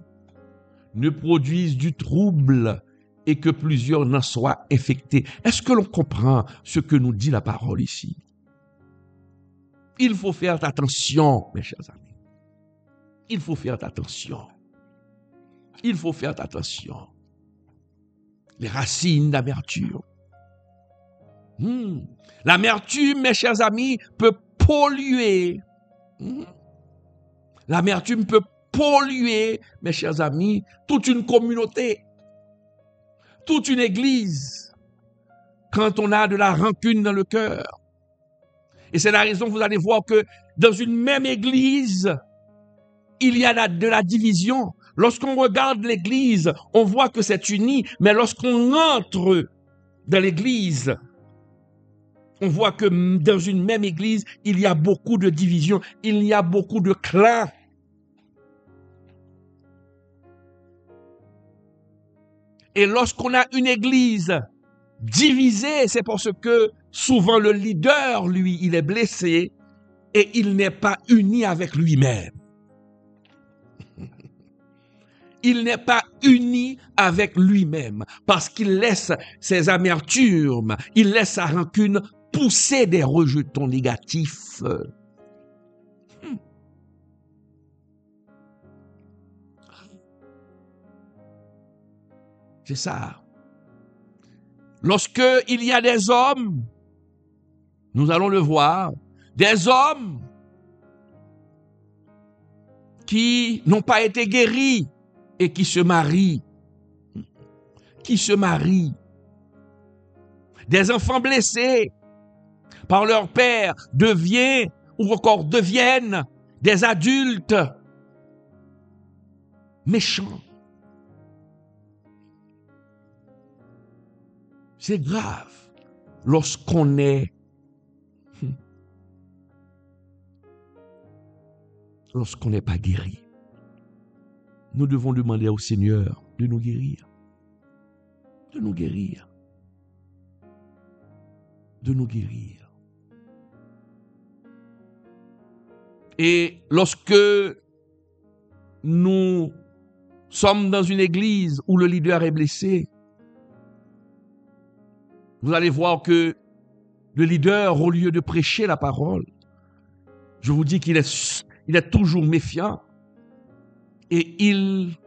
ne produise du trouble et que plusieurs n'en soient infectés. Est-ce que l'on comprend ce que nous dit la parole ici? Il faut faire attention, mes chers amis. Il faut faire attention. Il faut faire attention. Les racines d'amertume. L'amertume, mes chers amis, peut polluer. L'amertume peut polluer, mes chers amis, toute une communauté, toute une église, quand on a de la rancune dans le cœur. Et c'est la raison, vous allez voir que dans une même église, il y a de la division. Lorsqu'on regarde l'église, on voit que c'est uni, mais lorsqu'on entre dans l'église, On voit que dans une même église, il y a beaucoup de divisions, il y a beaucoup de clans. Et lorsqu'on a une église divisée, c'est parce que souvent le leader, lui, il est blessé et il n'est pas uni avec lui-même. Il n'est pas uni avec lui-même parce qu'il laisse ses amertumes, il laisse sa rancune pousser des rejetons négatifs. C'est ça. Lorsque il y a des hommes, nous allons le voir, des hommes qui n'ont pas été guéris et qui se marient. Des enfants blessés par leur père deviennent des adultes méchants. C'est grave lorsqu'on n'est pas guéri. Nous devons demander au Seigneur de nous guérir. De nous guérir. De nous guérir. Et lorsque nous sommes dans une église où le leader est blessé, vous allez voir que le leader, au lieu de prêcher la parole, je vous dis qu'il est toujours méfiant et il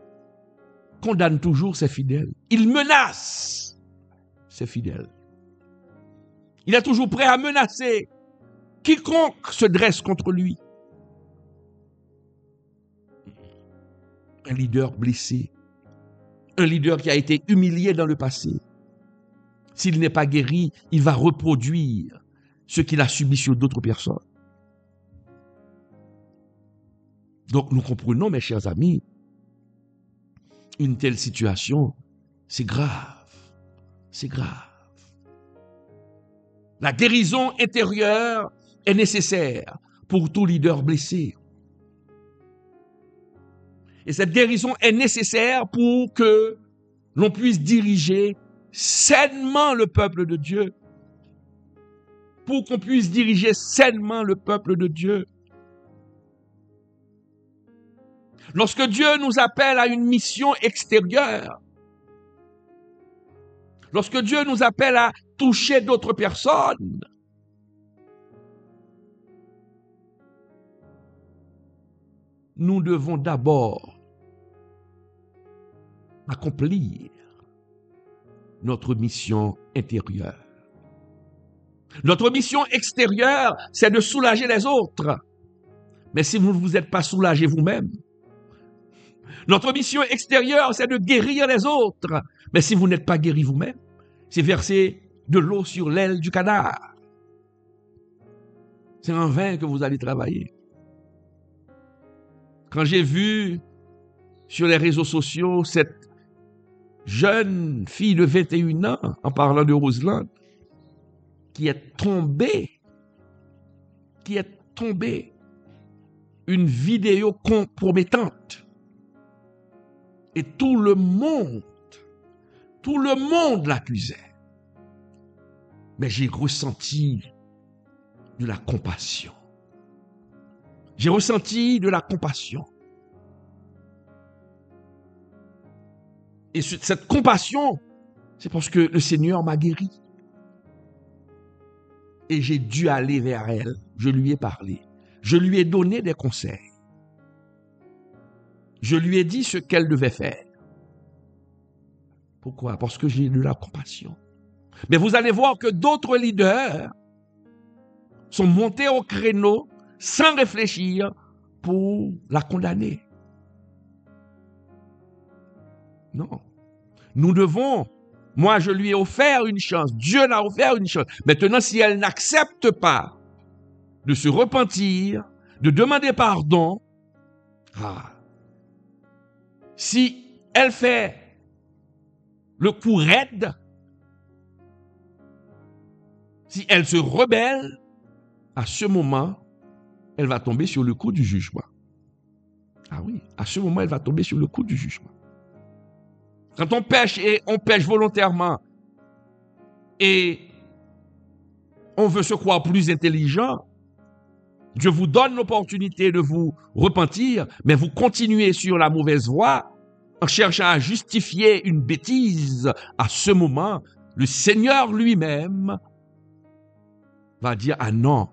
condamne toujours ses fidèles. Il menace ses fidèles. Il est toujours prêt à menacer quiconque se dresse contre lui. Un leader blessé, un leader qui a été humilié dans le passé. S'il n'est pas guéri, il va reproduire ce qu'il a subi sur d'autres personnes. Donc nous comprenons, mes chers amis, une telle situation, c'est grave. C'est grave. La guérison intérieure est nécessaire pour tout leader blessé. Et cette guérison est nécessaire pour que l'on puisse diriger sainement le peuple de Dieu. Pour qu'on puisse diriger sainement le peuple de Dieu. Lorsque Dieu nous appelle à une mission extérieure, lorsque Dieu nous appelle à toucher d'autres personnes, nous devons d'abord accomplir notre mission intérieure. Notre mission extérieure, c'est de soulager les autres. Mais si vous ne vous êtes pas soulagé vous-même, notre mission extérieure, c'est de guérir les autres. Mais si vous n'êtes pas guéri vous-même, c'est verser de l'eau sur l'aile du canard. C'est en vain que vous allez travailler. Quand j'ai vu sur les réseaux sociaux cette jeune fille de 21 ans, en parlant de Roselyne, qui est tombée, une vidéo compromettante. Et tout le monde l'accusait. Mais j'ai ressenti de la compassion. J'ai ressenti de la compassion. Et cette compassion, c'est parce que le Seigneur m'a guéri. Et j'ai dû aller vers elle. Je lui ai parlé. Je lui ai donné des conseils. Je lui ai dit ce qu'elle devait faire. Pourquoi? Parce que j'ai de la compassion. Mais vous allez voir que d'autres leaders sont montés au créneau sans réfléchir pour la condamner. Non. Nous devons, moi je lui ai offert une chance, Dieu l'a offert une chance. Maintenant, si elle n'accepte pas de se repentir, de demander pardon, si elle fait le coup raide, si elle se rebelle, à ce moment, elle va tomber sur le coup du jugement. Ah oui, à ce moment, elle va tomber sur le coup du jugement. Quand on pêche et on pêche volontairement et on veut se croire plus intelligent, Dieu vous donne l'opportunité de vous repentir, mais vous continuez sur la mauvaise voie en cherchant à justifier une bêtise. À ce moment, le Seigneur lui-même va dire ah non.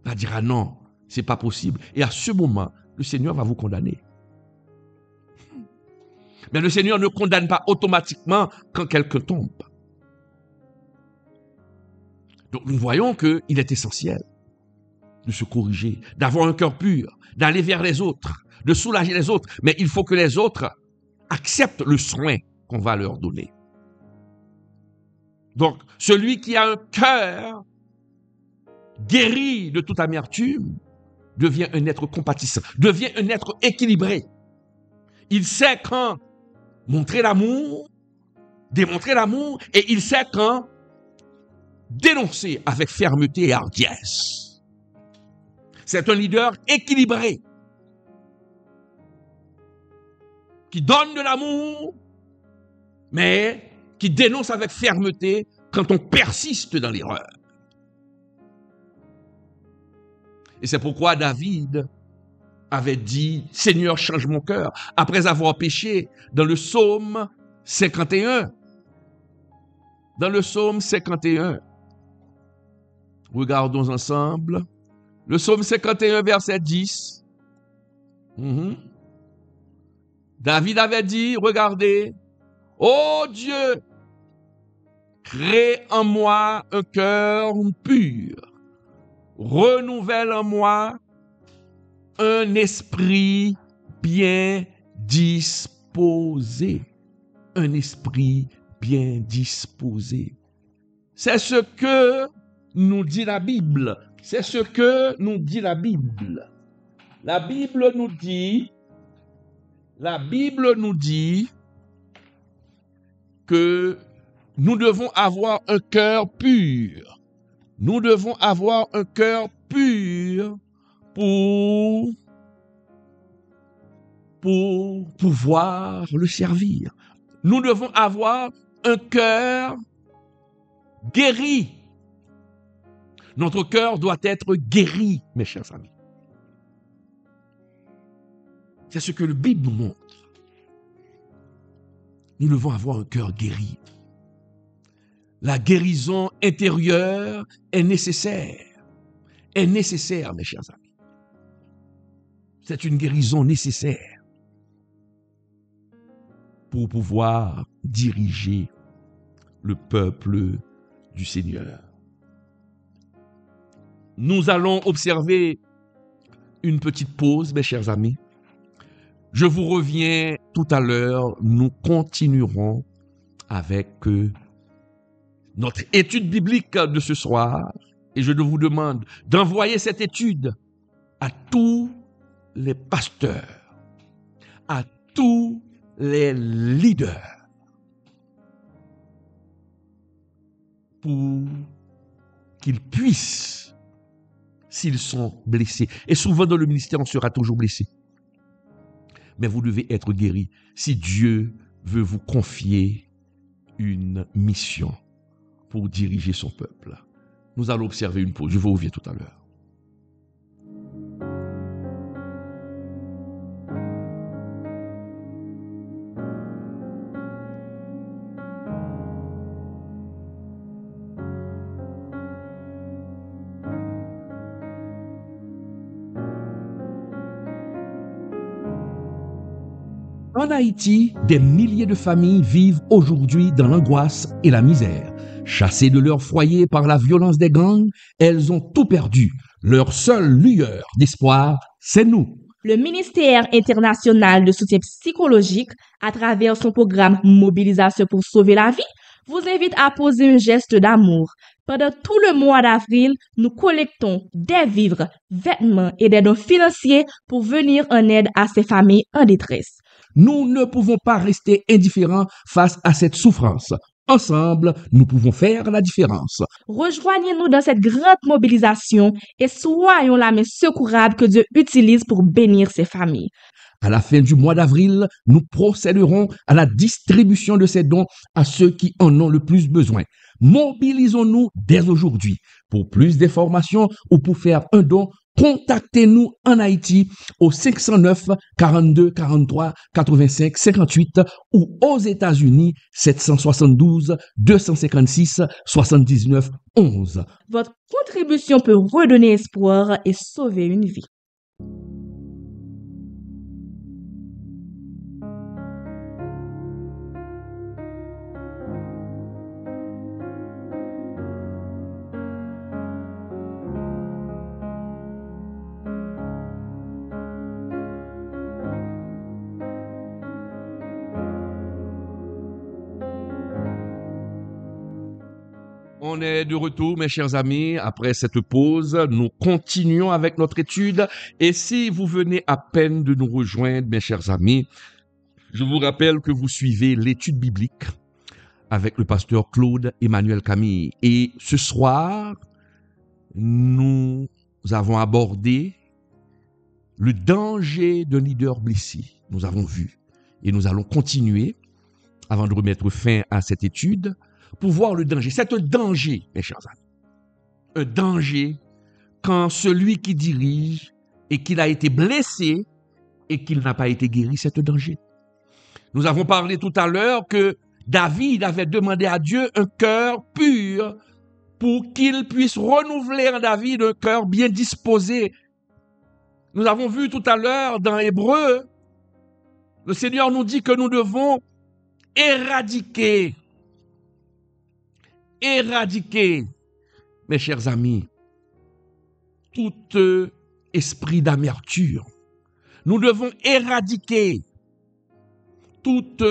Va dire ah non, c'est pas possible. Et à ce moment, le Seigneur va vous condamner. Mais le Seigneur ne condamne pas automatiquement quand quelqu'un tombe. Donc nous voyons qu'il est essentiel de se corriger, d'avoir un cœur pur, d'aller vers les autres, de soulager les autres. Mais il faut que les autres acceptent le soin qu'on va leur donner. Donc celui qui a un cœur guéri de toute amertume devient un être compatissant, devient un être équilibré. Il sait quand montrer l'amour, démontrer l'amour, et il sait quand dénoncer avec fermeté et hardiesse. C'est un leader équilibré qui donne de l'amour, mais qui dénonce avec fermeté quand on persiste dans l'erreur. Et c'est pourquoi David avait dit « Seigneur, change mon cœur » après avoir péché dans le psaume 51. Dans le psaume 51. Regardons ensemble. Le psaume 51, verset 10. David avait dit, regardez, « Ô Dieu, crée en moi un cœur pur. Renouvelle en moi un esprit bien disposé. » Un esprit bien disposé. C'est ce que nous dit la Bible. C'est ce que nous dit la Bible. La Bible nous dit que nous devons avoir un cœur pur. Nous devons avoir un cœur pur pour pouvoir le servir. Nous devons avoir un cœur guéri. Notre cœur doit être guéri, mes chers amis. C'est ce que la Bible nous montre. Nous devons avoir un cœur guéri. La guérison intérieure est nécessaire. Est nécessaire, mes chers amis. C'est une guérison nécessaire pour pouvoir diriger le peuple du Seigneur. Nous allons observer une petite pause, mes chers amis. Je vous reviens tout à l'heure. Nous continuerons avec notre étude biblique de ce soir. Et je vous demande d'envoyer cette étude à tous les pasteurs, à tous les leaders, pour qu'ils puissent, s'ils sont blessés, et souvent dans le ministère on sera toujours blessé, mais vous devez être guéris si Dieu veut vous confier une mission pour diriger son peuple. Nous allons observer une pause. Je vous reviens tout à l'heure. En Haïti, des milliers de familles vivent aujourd'hui dans l'angoisse et la misère. Chassées de leur foyer par la violence des gangs, elles ont tout perdu. Leur seule lueur d'espoir, c'est nous.
Le ministère international de soutien psychologique, à travers son programme Mobilisation pour sauver la vie, vous invite à poser un geste d'amour. Pendant tout le mois d'avril, nous collectons des vivres, vêtements et des dons financiers pour venir en aide à ces familles en détresse.
Nous ne pouvons pas rester indifférents face à cette souffrance. Ensemble, nous pouvons faire la différence.
Rejoignez-nous dans cette grande mobilisation et soyons la main secourable que Dieu utilise pour bénir ses familles.
À la fin du mois d'avril, nous procéderons à la distribution de ces dons à ceux qui en ont le plus besoin. Mobilisons-nous dès aujourd'hui. Pour plus d'informations ou pour faire un don, contactez-nous en Haïti au 509 42 43 85 58 ou aux États-Unis 772 256 79 11.
Votre contribution peut redonner espoir et sauver une vie.
On est de retour, mes chers amis. Après cette pause, nous continuons avec notre étude. Et si vous venez à peine de nous rejoindre, mes chers amis, je vous rappelle que vous suivez l'étude biblique avec le pasteur Claude Emmanuel Camille. Et ce soir, nous avons abordé le danger d'un leader blessé. Nous avons vu. Et nous allons continuer, avant de remettre fin à cette étude, pour voir le danger. C'est un danger, mes chers amis. Un danger quand celui qui dirige et qu'il a été blessé et qu'il n'a pas été guéri, c'est un danger. Nous avons parlé tout à l'heure que David avait demandé à Dieu un cœur pur pour qu'il puisse renouveler en David un cœur bien disposé. Nous avons vu tout à l'heure dans Hébreu, le Seigneur nous dit que nous devons éradiquer, mes chers amis, tout esprit d'amertume. Nous devons éradiquer toute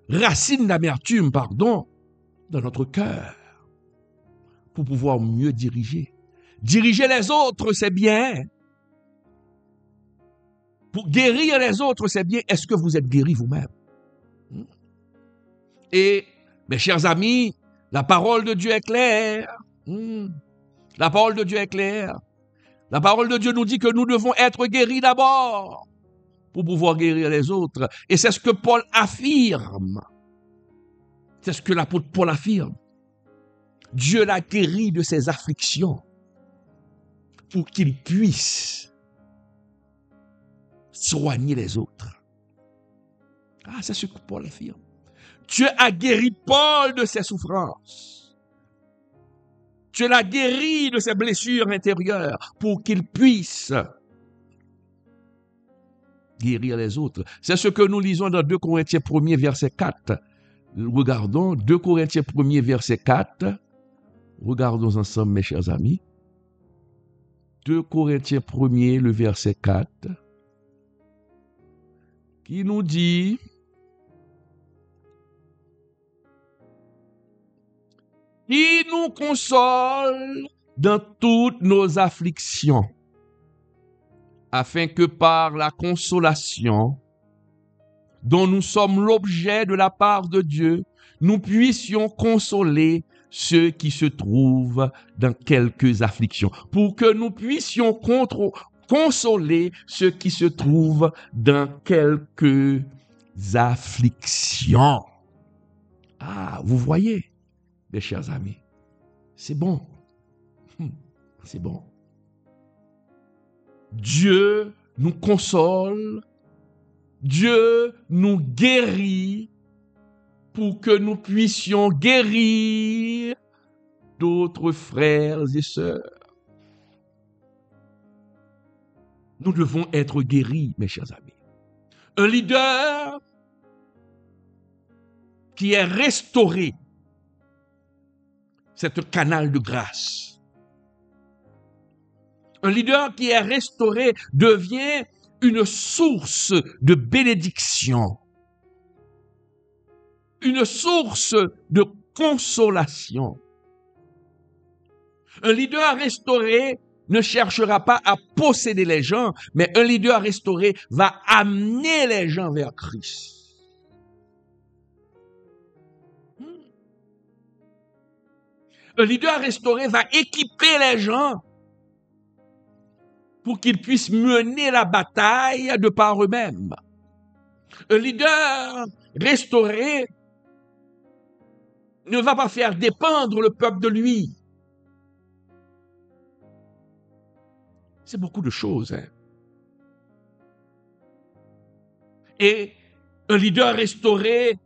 racine d'amertume, dans notre cœur, pour pouvoir mieux diriger. Diriger les autres, c'est bien. Pour guérir les autres, c'est bien. Est-ce que vous êtes guéri vous-même? Et, mes chers amis, la parole de Dieu est claire. La parole de Dieu est claire. La parole de Dieu nous dit que nous devons être guéris d'abord pour pouvoir guérir les autres. Et c'est ce que Paul affirme. C'est ce que l'apôtre Paul affirme. Dieu l'a guéri de ses afflictions pour qu'il puisse soigner les autres. Ah, c'est ce que Paul affirme. Dieu a guéri Paul de ses souffrances. Dieu l'a guéri de ses blessures intérieures pour qu'il puisse guérir les autres. C'est ce que nous lisons dans 2 Corinthiens 1er, verset 4. Regardons 2 Corinthiens 1er, verset 4. Regardons ensemble, mes chers amis. 2 Corinthiens 1er, le verset 4, qui nous dit: qui nous console dans toutes nos afflictions, afin que par la consolation dont nous sommes l'objet de la part de Dieu, nous puissions consoler ceux qui se trouvent dans quelques afflictions, pour que nous puissions consoler ceux qui se trouvent dans quelques afflictions. Ah, vous voyez, mes chers amis, c'est bon. C'est bon. Dieu nous console, Dieu nous guérit pour que nous puissions guérir d'autres frères et sœurs. Nous devons être guéris, mes chers amis. Un leader qui est restauré, c'est un canal de grâce. Un leader qui est restauré devient une source de bénédiction, une source de consolation. Un leader restauré ne cherchera pas à posséder les gens, mais un leader restauré va amener les gens vers Christ. Un leader restauré va équiper les gens pour qu'ils puissent mener la bataille de par eux-mêmes. Un leader restauré ne va pas faire dépendre le peuple de lui. C'est beaucoup de choses. Et un leader restauré,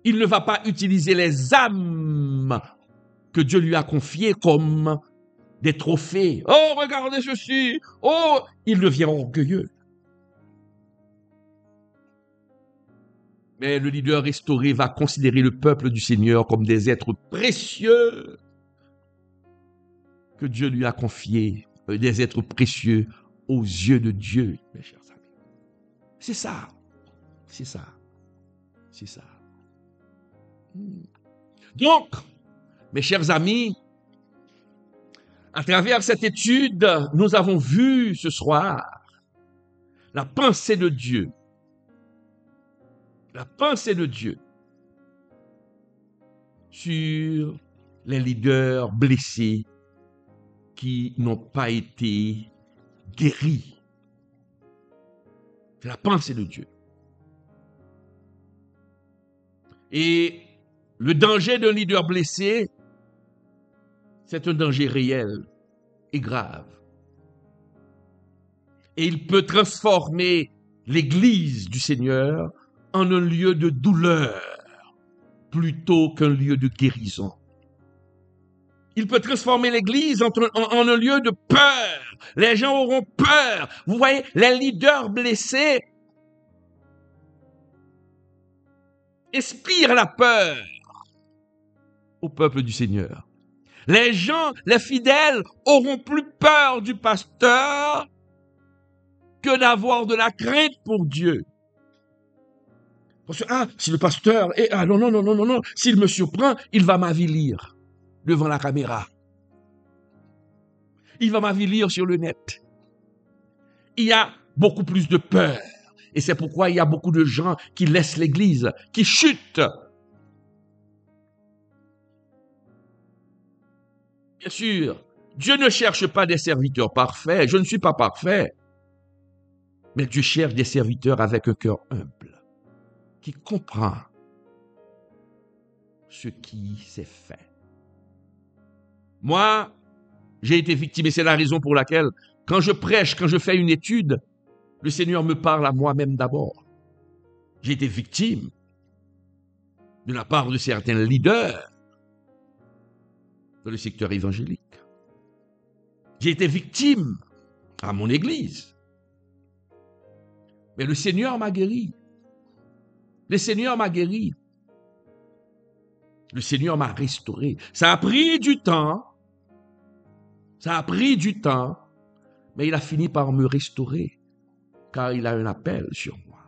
il ne va pas utiliser les âmes que Dieu lui a confiées comme des trophées. Oh, regardez ceci. Oh, il devient orgueilleux. Mais le leader restauré va considérer le peuple du Seigneur comme des êtres précieux que Dieu lui a confiés, des êtres précieux aux yeux de Dieu, mes chers amis. C'est ça. C'est ça. C'est ça. Donc, mes chers amis, à travers cette étude, nous avons vu ce soir la pensée de Dieu. La pensée de Dieu sur les leaders blessés qui n'ont pas été guéris. C'est la pensée de Dieu. Et le danger d'un leader blessé, c'est un danger réel et grave. Et il peut transformer l'Église du Seigneur en un lieu de douleur plutôt qu'un lieu de guérison. Il peut transformer l'Église en un lieu de peur. Les gens auront peur. Vous voyez, les leaders blessés inspirent la peur au peuple du Seigneur. Les gens, les fidèles, auront plus peur du pasteur que d'avoir de la crainte pour Dieu. Parce que, si le pasteur, non, s'il me surprend, il va m'avilir devant la caméra. Il va m'avilir sur le net. Il y a beaucoup plus de peur. Et c'est pourquoi il y a beaucoup de gens qui laissent l'Église, qui chutent. Bien sûr, Dieu ne cherche pas des serviteurs parfaits. Je ne suis pas parfait. Mais Dieu cherche des serviteurs avec un cœur humble, qui comprend ce qui s'est fait. Moi, j'ai été victime et c'est la raison pour laquelle, quand je prêche, quand je fais une étude, le Seigneur me parle à moi-même d'abord. J'ai été victime de la part de certains leaders dans le secteur évangélique. J'ai été victime à mon église. Mais le Seigneur m'a guéri. Le Seigneur m'a guéri. Le Seigneur m'a restauré. Ça a pris du temps. Ça a pris du temps. Mais il a fini par me restaurer. Car il a un appel sur moi.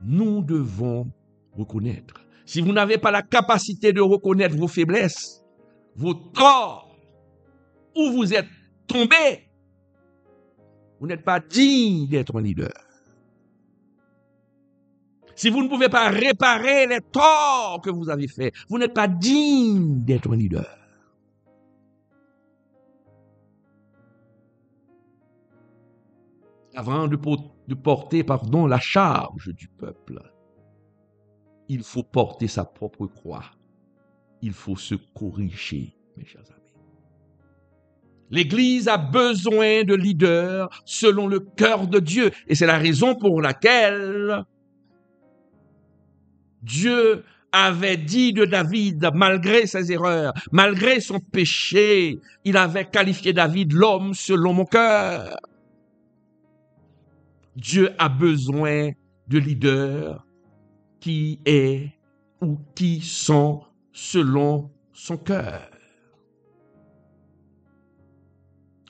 Nous devons reconnaître. Si vous n'avez pas la capacité de reconnaître vos faiblesses, vos torts, où vous êtes tombé, vous n'êtes pas digne d'être un leader. Si vous ne pouvez pas réparer les torts que vous avez faits, vous n'êtes pas digne d'être un leader. Avant de porter, la charge du peuple, il faut porter sa propre croix. Il faut se corriger, mes chers amis. L'Église a besoin de leaders selon le cœur de Dieu. Et c'est la raison pour laquelle Dieu avait dit de David, malgré ses erreurs, malgré son péché, il avait qualifié David l'homme selon mon cœur. Dieu a besoin de leaders qui est ou qui sont selon son cœur.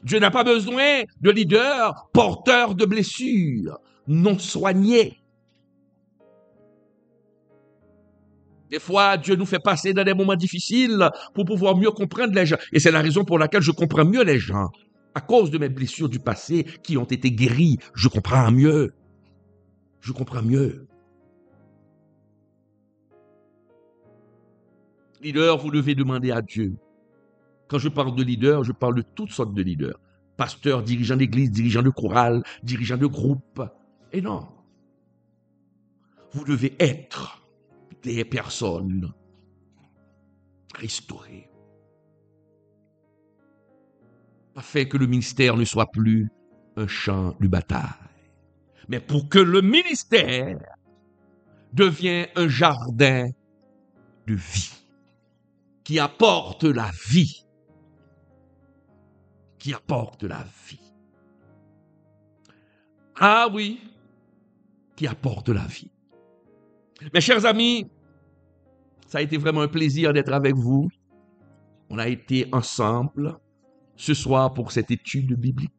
Dieu n'a pas besoin de leaders porteurs de blessures, non soignés. Des fois, Dieu nous fait passer dans des moments difficiles pour pouvoir mieux comprendre les gens. Et c'est la raison pour laquelle je comprends mieux les gens. À cause de mes blessures du passé qui ont été guéries, je comprends mieux. Je comprends mieux. Leader, vous devez demander à Dieu. Quand je parle de leader, je parle de toutes sortes de leaders. Pasteurs, dirigeants d'église, dirigeants de chorale, dirigeants de groupe. Et non. Vous devez être des personnes restaurées. Afin que le ministère ne soit plus un champ de bataille. Mais pour que le ministère devienne un jardin de vie. Qui apporte la vie. Qui apporte la vie. Ah oui, qui apporte la vie. Mes chers amis, ça a été vraiment un plaisir d'être avec vous. On a été ensemble ce soir pour cette étude biblique.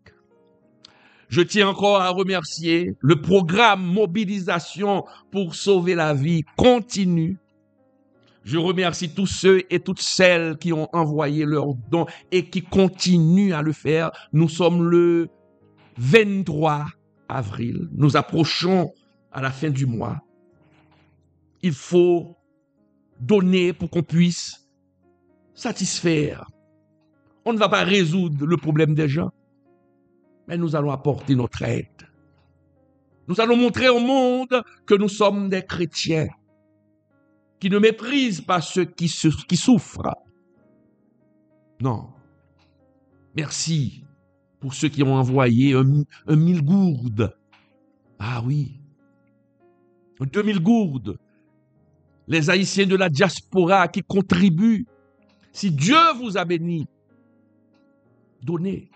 Je tiens encore à remercier le programme Mobilisation pour sauver la vie continue. Je remercie tous ceux et toutes celles qui ont envoyé leurs dons et qui continuent à le faire. Nous sommes le 23 avril. Nous approchons à la fin du mois. Il faut donner pour qu'on puisse satisfaire. On ne va pas résoudre le problème des gens, mais nous allons apporter notre aide. Nous allons montrer au monde que nous sommes des chrétiens qui ne méprisent pas ceux qui souffrent. Non. Merci pour ceux qui ont envoyé un 1000 gourdes. Ah oui. 2000 gourdes. Les Haïtiens de la diaspora qui contribuent. Si Dieu vous a béni, donnez.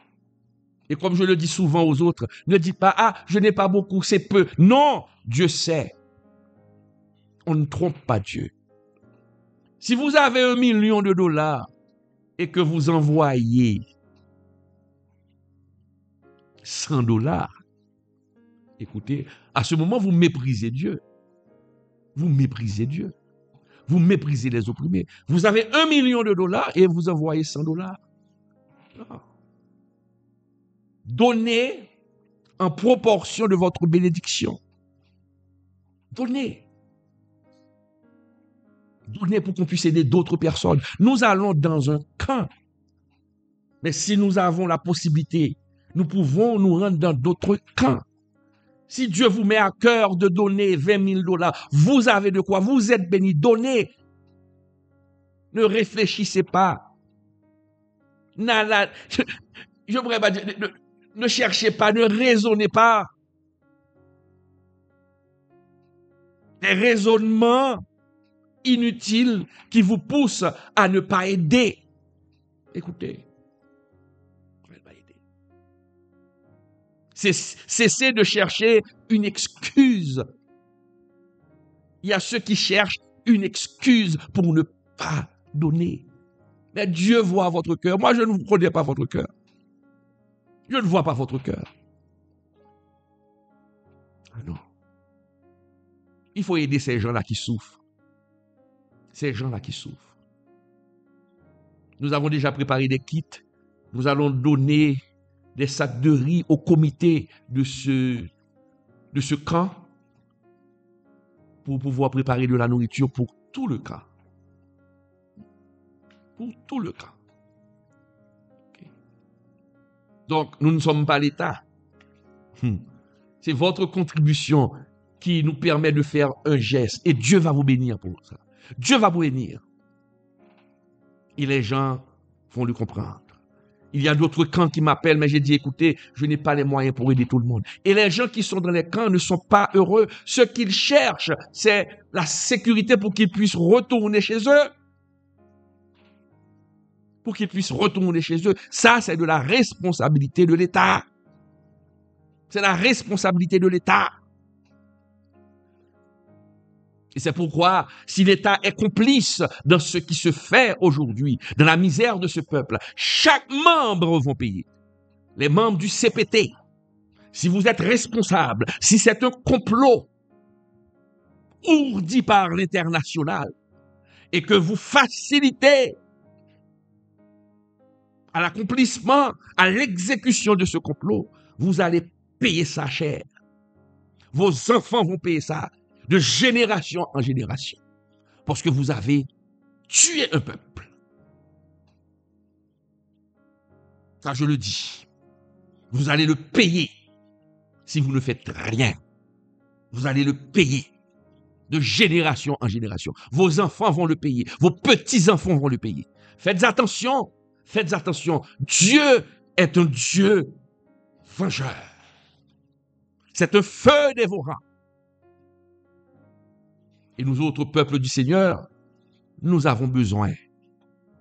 Et comme je le dis souvent aux autres, ne dites pas, ah, je n'ai pas beaucoup, c'est peu. Non, Dieu sait. On ne trompe pas Dieu. Si vous avez $1 million et que vous envoyez $100, écoutez, à ce moment, vous méprisez Dieu. Vous méprisez Dieu. Vous méprisez les opprimés. Vous avez $1 million et vous envoyez $100. Non. Donnez en proportion de votre bénédiction. Donnez. Donnez pour qu'on puisse aider d'autres personnes. Nous allons dans un camp. Mais si nous avons la possibilité, nous pouvons nous rendre dans d'autres camps. Si Dieu vous met à cœur de donner $20 000, vous avez de quoi, vous êtes bénis, donnez. Ne réfléchissez pas. Je pourrais pas dire, ne cherchez pas, ne raisonnez pas. Des raisonnements inutiles qui vous poussent à ne pas aider. Écoutez, ne pas aider. Cessez de chercher une excuse. Il y a ceux qui cherchent une excuse pour ne pas donner. Mais Dieu voit votre cœur. Moi, je ne vous connais pas votre cœur. Je ne vois pas votre cœur. Ah non. Il faut aider ces gens-là qui souffrent. Ces gens-là qui souffrent. Nous avons déjà préparé des kits. Nous allons donner des sacs de riz au comité de ce camp pour pouvoir préparer de la nourriture pour tout le camp. Pour tout le camp. Okay. Donc, nous ne sommes pas l'État. C'est votre contribution qui nous permet de faire un geste. Et Dieu va vous bénir pour ça. Dieu va vous bénir. Et les gens vont le comprendre. Il y a d'autres camps qui m'appellent, mais j'ai dit, écoutez, je n'ai pas les moyens pour aider tout le monde. Et les gens qui sont dans les camps ne sont pas heureux. Ce qu'ils cherchent, c'est la sécurité pour qu'ils puissent retourner chez eux. Pour qu'ils puissent retourner chez eux. Ça, c'est de la responsabilité de l'État. C'est la responsabilité de l'État. Et c'est pourquoi, si l'État est complice dans ce qui se fait aujourd'hui, dans la misère de ce peuple, chaque membre va payer. Les membres du CPT, si vous êtes responsable, si c'est un complot ourdi par l'international et que vous facilitez à l'accomplissement, à l'exécution de ce complot, vous allez payer ça cher. Vos enfants vont payer ça de génération en génération. Parce que vous avez tuer un peuple. Ça, je le dis. Vous allez le payer si vous ne faites rien. Vous allez le payer de génération en génération. Vos enfants vont le payer. Vos petits-enfants vont le payer. Faites attention. Faites attention. Dieu est un Dieu vengeur. C'est un feu dévorant. Et nous autres peuples du Seigneur, nous avons besoin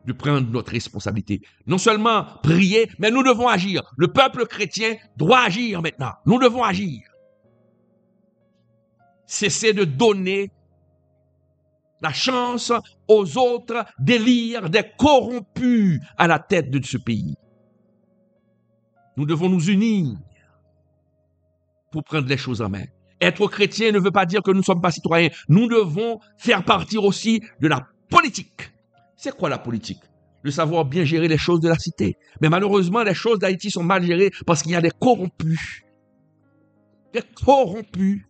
de prendre notre responsabilité. Non seulement prier, mais nous devons agir. Le peuple chrétien doit agir maintenant. Nous devons agir. Cessez de donner la chance aux autres d'élire des corrompus à la tête de ce pays. Nous devons nous unir pour prendre les choses en main. Être chrétien ne veut pas dire que nous ne sommes pas citoyens. Nous devons faire partir aussi de la politique. C'est quoi la politique? De savoir bien gérer les choses de la cité. Mais malheureusement, les choses d'Haïti sont mal gérées parce qu'il y a des corrompus. Des corrompus.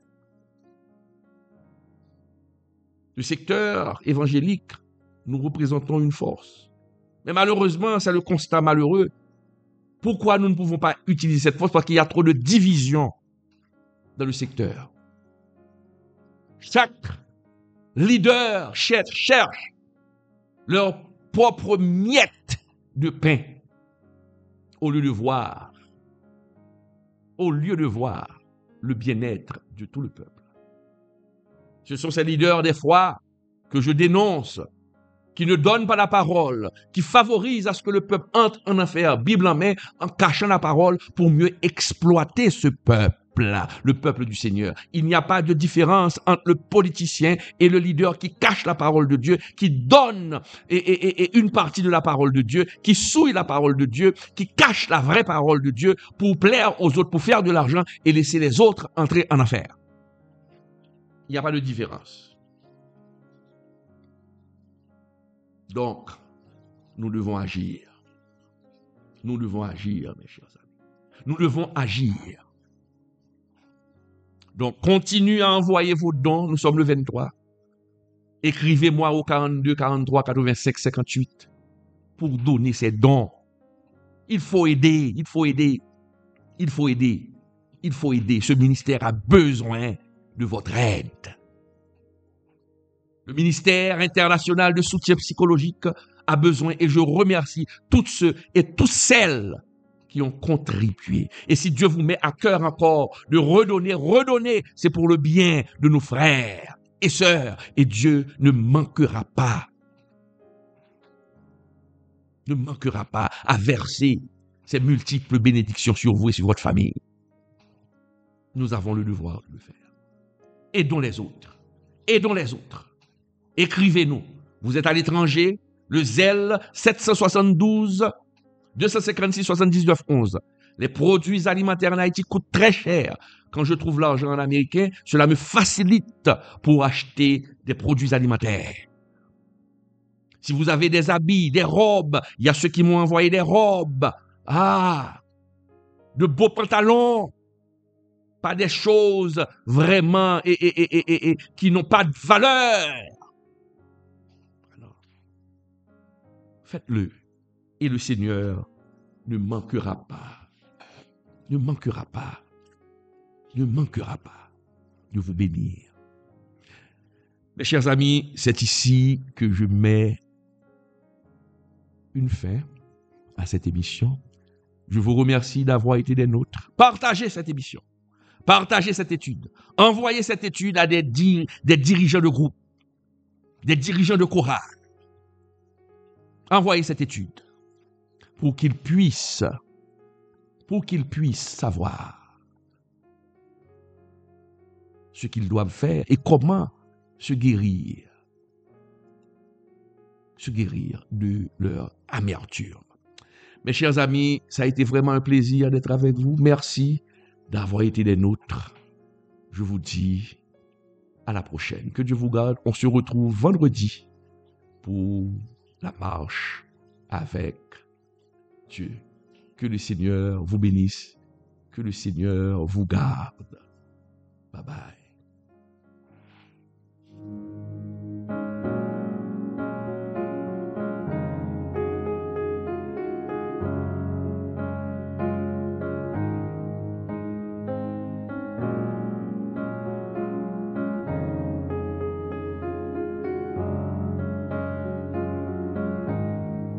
Le secteur évangélique, nous représentons une force. Mais malheureusement, c'est le constat malheureux. Pourquoi nous ne pouvons pas utiliser cette force? Parce qu'il y a trop de division dans le secteur. Chaque leader cherche leur propre miette de pain au lieu de voir le bien-être de tout le peuple. Ce sont ces leaders des fois que je dénonce, qui ne donnent pas la parole, qui favorisent à ce que le peuple entre en affaire, Bible en main, en cachant la parole pour mieux exploiter ce peuple. Le peuple du Seigneur. Il n'y a pas de différence entre le politicien et le leader qui cache la parole de Dieu, qui donne une partie de la parole de Dieu, qui souille la parole de Dieu, qui cache la vraie parole de Dieu pour plaire aux autres, pour faire de l'argent et laisser les autres entrer en affaires. Il n'y a pas de différence. Donc, nous devons agir. Nous devons agir, mes chers amis. Nous devons agir. Donc, continuez à envoyer vos dons. Nous sommes le 23. Écrivez-moi au 42, 43, 85, 58 pour donner ces dons. Il faut aider, il faut aider, il faut aider, il faut aider. Ce ministère a besoin de votre aide. Le ministère international de soutien psychologique a besoin, et je remercie tous ceux et toutes celles qui ont contribué. Et si Dieu vous met à cœur encore de redonner, c'est pour le bien de nos frères et sœurs. Et Dieu ne manquera pas à verser ses multiples bénédictions sur vous et sur votre famille. Nous avons le devoir de le faire. Aidons les autres. Aidons les autres. Écrivez-nous. Vous êtes à l'étranger, le zèle 772 256 79 11. Les produits alimentaires en Haïti coûtent très cher. Quand je trouve l'argent en américain, cela me facilite pour acheter des produits alimentaires. Si vous avez des habits, des robes, il y a ceux qui m'ont envoyé des robes. De beaux pantalons. Pas des choses vraiment et qui n'ont pas de valeur. Alors, faites-le. Et le Seigneur ne manquera pas de vous bénir. Mes chers amis, c'est ici que je mets une fin à cette émission. Je vous remercie d'avoir été des nôtres. Partagez cette émission. Partagez cette étude. Envoyez cette étude à des dirigeants de groupe, des dirigeants de chorale. Envoyez cette étude pour qu'ils puissent savoir ce qu'ils doivent faire et comment se guérir de leur amertume. Mes chers amis, ça a été vraiment un plaisir d'être avec vous. Merci d'avoir été des nôtres. Je vous dis à la prochaine. Que Dieu vous garde. On se retrouve vendredi pour la marche avec Dieu. Que le Seigneur vous bénisse. Que le Seigneur vous garde. Bye bye.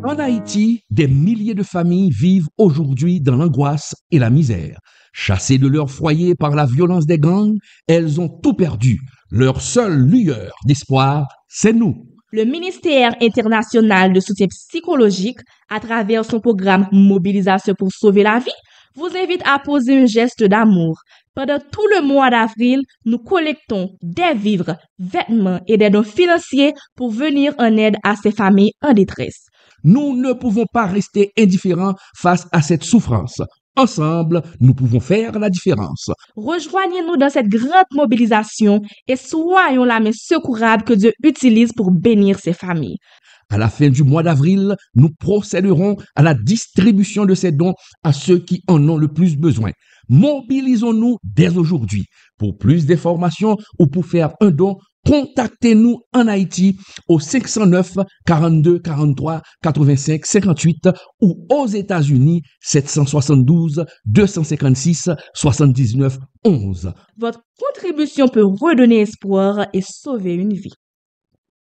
En Haïti, des milliers de familles vivent aujourd'hui dans l'angoisse et la misère. Chassées de leur foyer par la violence des gangs, elles ont tout perdu. Leur seule lueur d'espoir, c'est nous.
Le ministère international de soutien psychologique, à travers son programme Mobilisation pour sauver la vie, vous invite à poser un geste d'amour. Pendant tout le mois d'avril, nous collectons des vivres, vêtements et des dons financiers pour venir en aide à ces familles en détresse.
Nous ne pouvons pas rester indifférents face à cette souffrance. Ensemble, nous pouvons faire la différence.
Rejoignez-nous dans cette grande mobilisation et soyons la main secourable que Dieu utilise pour bénir ces familles.
À la fin du mois d'avril, nous procéderons à la distribution de ces dons à ceux qui en ont le plus besoin. Mobilisons-nous dès aujourd'hui. Pour plus d'informations ou pour faire un don, contactez-nous en Haïti au 509 42 43 85 58 ou aux États-Unis 772 256 79 11.
Votre contribution peut redonner espoir et sauver une vie.